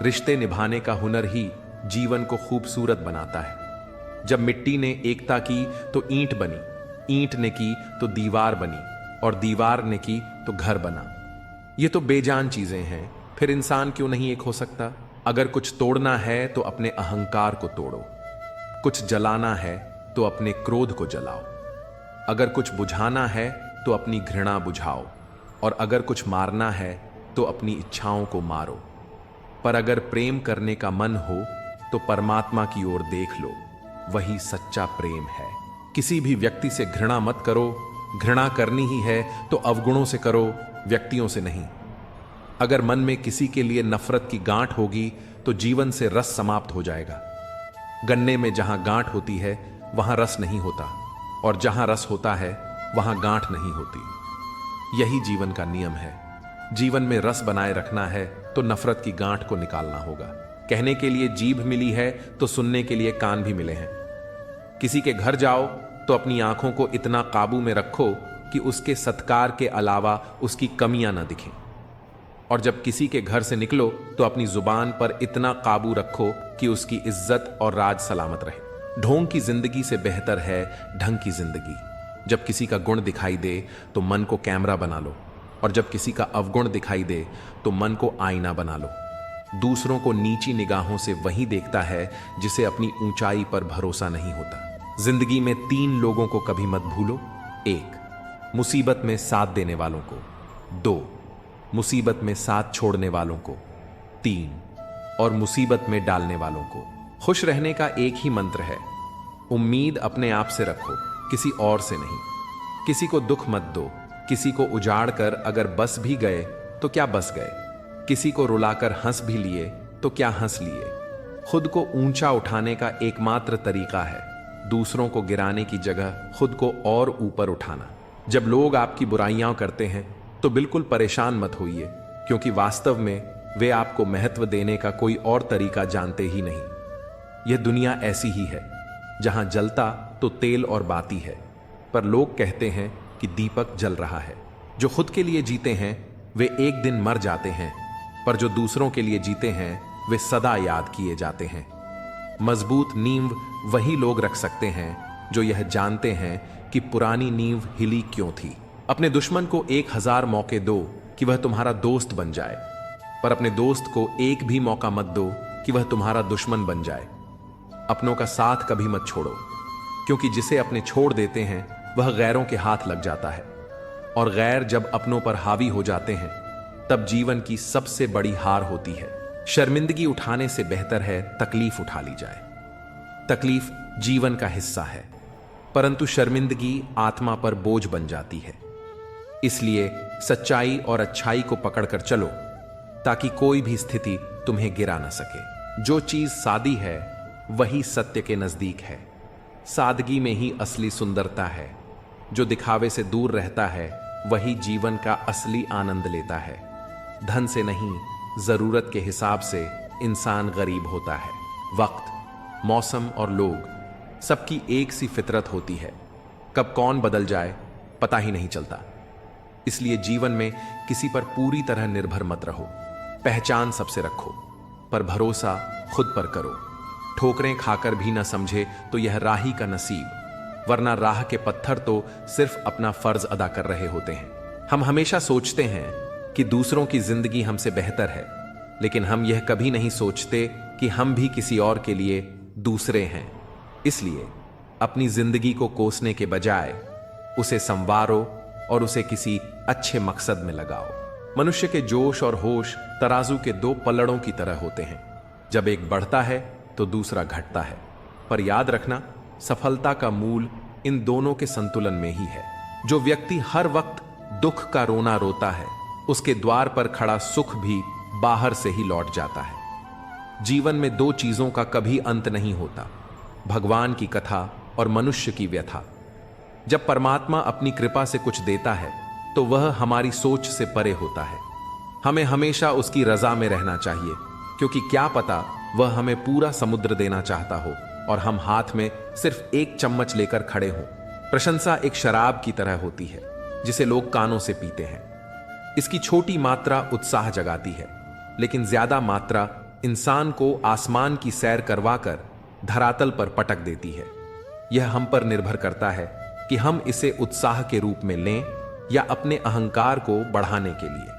रिश्ते निभाने का हुनर ही जीवन को खूबसूरत बनाता है। जब मिट्टी ने एकता की तो ईंट बनी, ईंट ने की तो दीवार बनी और दीवार ने की तो घर बना। ये तो बेजान चीजें हैं, फिर इंसान क्यों नहीं एक हो सकता? अगर कुछ तोड़ना है तो अपने अहंकार को तोड़ो, कुछ जलाना है तो अपने क्रोध को जलाओ, अगर कुछ बुझाना है तो अपनी घृणा बुझाओ, और अगर कुछ मारना है तो अपनी इच्छाओं को मारो। पर अगर प्रेम करने का मन हो तो परमात्मा की ओर देख लो, वही सच्चा प्रेम है। किसी भी व्यक्ति से घृणा मत करो। घृणा करनी ही है तो अवगुणों से करो, व्यक्तियों से नहीं। अगर मन में किसी के लिए नफरत की गांठ होगी तो जीवन से रस समाप्त हो जाएगा। गन्ने में जहां गांठ होती है वहां रस नहीं होता, और जहां रस होता है वहां गांठ नहीं होती। यही जीवन का नियम है। जीवन में रस बनाए रखना है तो नफरत की गांठ को निकालना होगा। कहने के लिए जीभ मिली है तो सुनने के लिए कान भी मिले हैं। किसी के घर जाओ तो अपनी आंखों को इतना काबू में रखो कि उसके सत्कार के अलावा उसकी कमियां ना दिखें, और जब किसी के घर से निकलो तो अपनी जुबान पर इतना काबू रखो कि उसकी इज्जत और राज सलामत रहे। ढोंग की जिंदगी से बेहतर है ढंग की जिंदगी। जब किसी का गुण दिखाई दे तो मन को कैमरा बना लो, और जब किसी का अवगुण दिखाई दे तो मन को आईना बना लो। दूसरों को नीची निगाहों से वही देखता है जिसे अपनी ऊंचाई पर भरोसा नहीं होता। जिंदगी में 3 लोगों को कभी मत भूलो। 1, मुसीबत में साथ देने वालों को। 2, मुसीबत में साथ छोड़ने वालों को। 3, और मुसीबत में डालने वालों को। खुश रहने का एक ही मंत्र है, उम्मीद अपने आप से रखो, किसी और से नहीं। किसी को दुख मत दो। किसी को उजाड़ कर अगर बस भी गए तो क्या बस गए। किसी को रुलाकर हंस भी लिए तो क्या हंस लिए। खुद को ऊंचा उठाने का एकमात्र तरीका है दूसरों को गिराने की जगह खुद को और ऊपर उठाना। जब लोग आपकी बुराइयां करते हैं तो बिल्कुल परेशान मत होइए, क्योंकि वास्तव में वे आपको महत्व देने का कोई और तरीका जानते ही नहीं। यह दुनिया ऐसी ही है जहां जलता तो तेल और बाती है, पर लोग कहते हैं कि दीपक जल रहा है। जो खुद के लिए जीते हैं वे एक दिन मर जाते हैं, पर जो दूसरों के लिए जीते हैं वे सदा याद किए जाते हैं। मजबूत नींव वही लोग रख सकते हैं जो यह जानते हैं कि पुरानी नींव हिली क्यों थी। अपने दुश्मन को 1000 मौके दो कि वह तुम्हारा दोस्त बन जाए, पर अपने दोस्त को एक भी मौका मत दो कि वह तुम्हारा दुश्मन बन जाए। अपनों का साथ कभी मत छोड़ो, क्योंकि जिसे अपने छोड़ देते हैं वह गैरों के हाथ लग जाता है, और गैर जब अपनों पर हावी हो जाते हैं तब जीवन की सबसे बड़ी हार होती है। शर्मिंदगी उठाने से बेहतर है तकलीफ उठा ली जाए। तकलीफ जीवन का हिस्सा है, परंतु शर्मिंदगी आत्मा पर बोझ बन जाती है। इसलिए सच्चाई और अच्छाई को पकड़कर चलो, ताकि कोई भी स्थिति तुम्हें गिरा न सके। जो चीज सादी है वही सत्य के नजदीक है। सादगी में ही असली सुंदरता है। जो दिखावे से दूर रहता है वही जीवन का असली आनंद लेता है। धन से नहीं, जरूरत के हिसाब से इंसान गरीब होता है। वक्त, मौसम और लोग, सबकी एक सी फितरत होती है। कब कौन बदल जाए पता ही नहीं चलता। इसलिए जीवन में किसी पर पूरी तरह निर्भर मत रहो। पहचान सबसे रखो, पर भरोसा खुद पर करो। ठोकरें खाकर भी न समझे तो यह राही का नसीब, वरना राह के पत्थर तो सिर्फ अपना फर्ज अदा कर रहे होते हैं। हम हमेशा सोचते हैं कि दूसरों की जिंदगी हमसे बेहतर है, लेकिन हम यह कभी नहीं सोचते कि हम भी किसी और के लिए दूसरे हैं। इसलिए अपनी जिंदगी को कोसने के बजाय उसे संवारो और उसे किसी अच्छे मकसद में लगाओ। मनुष्य के जोश और होश तराजू के दो पलड़ों की तरह होते हैं। जब एक बढ़ता है तो दूसरा घटता है, पर याद रखना, सफलता का मूल इन दोनों के संतुलन में ही है। जो व्यक्ति हर वक्त दुख का रोना रोता है, उसके द्वार पर खड़ा सुख भी बाहर से ही लौट जाता है। जीवन में दो चीजों का कभी अंत नहीं होता, भगवान की कथा और मनुष्य की व्यथा। जब परमात्मा अपनी कृपा से कुछ देता है तो वह हमारी सोच से परे होता है। हमें हमेशा उसकी रजा में रहना चाहिए, क्योंकि क्या पता वह हमें पूरा समुद्र देना चाहता हो और हम हाथ में सिर्फ एक चम्मच लेकर खड़े हों। प्रशंसा एक शराब की तरह होती है जिसे लोग कानों से पीते हैं। इसकी छोटी मात्रा उत्साह जगाती है, लेकिन ज्यादा मात्रा इंसान को आसमान की सैर करवाकर धरातल पर पटक देती है। यह हम पर निर्भर करता है कि हम इसे उत्साह के रूप में लें या अपने अहंकार को बढ़ाने के लिए।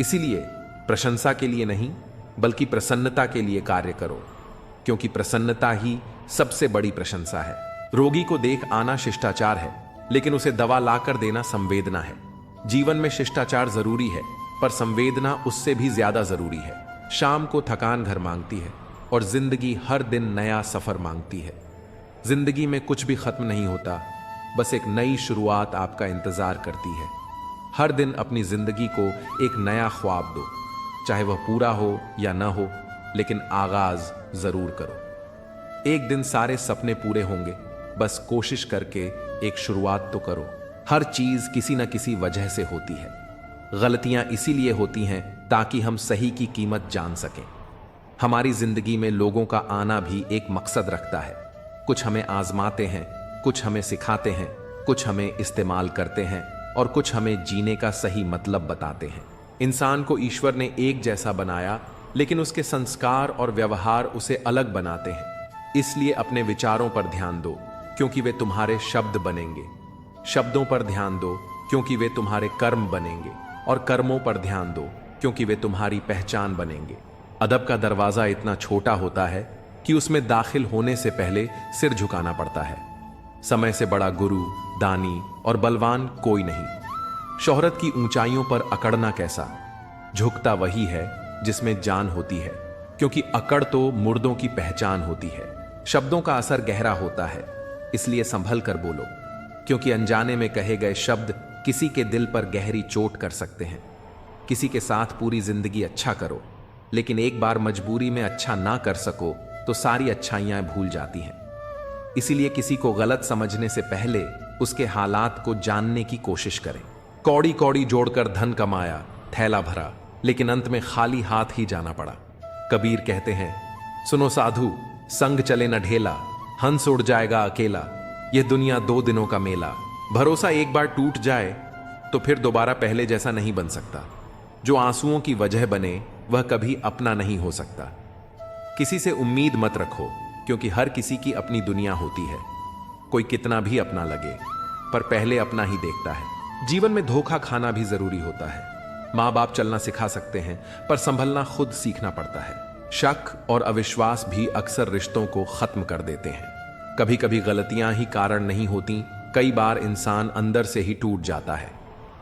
इसीलिए प्रशंसा के लिए नहीं, बल्कि प्रसन्नता के लिए कार्य करो, क्योंकि प्रसन्नता ही सबसे बड़ी प्रशंसा है। रोगी को देख आना शिष्टाचार है, लेकिन उसे दवा लाकर देना संवेदना है। जीवन में शिष्टाचार जरूरी है, पर संवेदना उससे भी ज्यादा जरूरी है। शाम को थकान घर मांगती है और जिंदगी हर दिन नया सफर मांगती है। जिंदगी में कुछ भी खत्म नहीं होता, बस एक नई शुरुआत आपका इंतजार करती है। हर दिन अपनी जिंदगी को एक नया ख्वाब दो, चाहे वह पूरा हो या ना हो, लेकिन आगाज जरूर करो। एक दिन सारे सपने पूरे होंगे, बस कोशिश करके एक शुरुआत तो करो। हर चीज किसी न किसी वजह से होती है। गलतियां इसीलिए होती हैं ताकि हम सही की कीमत जान सकें। हमारी जिंदगी में लोगों का आना भी एक मकसद रखता है। कुछ हमें आजमाते हैं, कुछ हमें सिखाते हैं, कुछ हमें इस्तेमाल करते हैं और कुछ हमें जीने का सही मतलब बताते हैं। इंसान को ईश्वर ने एक जैसा बनाया, लेकिन उसके संस्कार और व्यवहार उसे अलग बनाते हैं। इसलिए अपने विचारों पर ध्यान दो, क्योंकि वे तुम्हारे शब्द बनेंगे। शब्दों पर ध्यान दो, क्योंकि वे तुम्हारे कर्म बनेंगे। और कर्मों पर ध्यान दो, क्योंकि वे तुम्हारी पहचान बनेंगे। अदब का दरवाजा इतना छोटा होता है कि उसमें दाखिल होने से पहले सिर झुकाना पड़ता है। समय से बड़ा गुरु, दानी और बलवान कोई नहीं। शोहरत की ऊंचाइयों पर अकड़ना कैसा? झुकता वही है जिसमें जान होती है, क्योंकि अकड़ तो मुर्दों की पहचान होती है। शब्दों का असर गहरा होता है, इसलिए संभल कर बोलो, क्योंकि अनजाने में कहे गए शब्द किसी के दिल पर गहरी चोट कर सकते हैं। किसी के साथ पूरी जिंदगी अच्छा करो, लेकिन एक बार मजबूरी में अच्छा ना कर सको तो सारी अच्छाइयां भूल जाती हैं। इसीलिए किसी को गलत समझने से पहले उसके हालात को जानने की कोशिश करें। कौड़ी कौड़ी जोड़कर धन कमाया, थैला भरा, लेकिन अंत में खाली हाथ ही जाना पड़ा। कबीर कहते हैं, सुनो साधु, संग चले न ढेला, हंस उड़ जाएगा अकेला, यह दुनिया 2 दिनों का मेला। भरोसा एक बार टूट जाए तो फिर दोबारा पहले जैसा नहीं बन सकता। जो आंसुओं की वजह बने वह कभी अपना नहीं हो सकता। किसी से उम्मीद मत रखो, क्योंकि हर किसी की अपनी दुनिया होती है। कोई कितना भी अपना लगे, पर पहले अपना ही देखता है। जीवन में धोखा खाना भी जरूरी होता है। माँ बाप चलना सिखा सकते हैं, पर संभलना खुद सीखना पड़ता है। शक और अविश्वास भी अक्सर रिश्तों को खत्म कर देते हैं। कभी कभी गलतियां ही कारण नहीं होती, कई बार इंसान अंदर से ही टूट जाता है।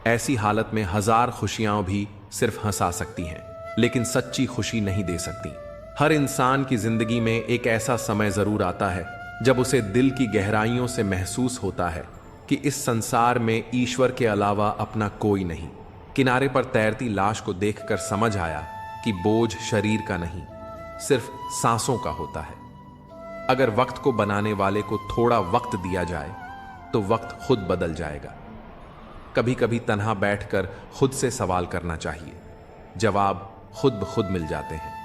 ऐसी हालत में 1000 खुशियां भी सिर्फ हंसा सकती हैं, लेकिन सच्ची खुशी नहीं दे सकती। हर इंसान की जिंदगी में एक ऐसा समय जरूर आता है जब उसे दिल की गहराइयों से महसूस होता है कि इस संसार में ईश्वर के अलावा अपना कोई नहीं। किनारे पर तैरती लाश को देखकर समझ आया कि बोझ शरीर का नहीं, सिर्फ सांसों का होता है। अगर वक्त को बनाने वाले को थोड़ा वक्त दिया जाए तो वक्त खुद बदल जाएगा। कभी कभी तन्हा बैठकर खुद से सवाल करना चाहिए। जवाब खुद ब खुद मिल जाते हैं।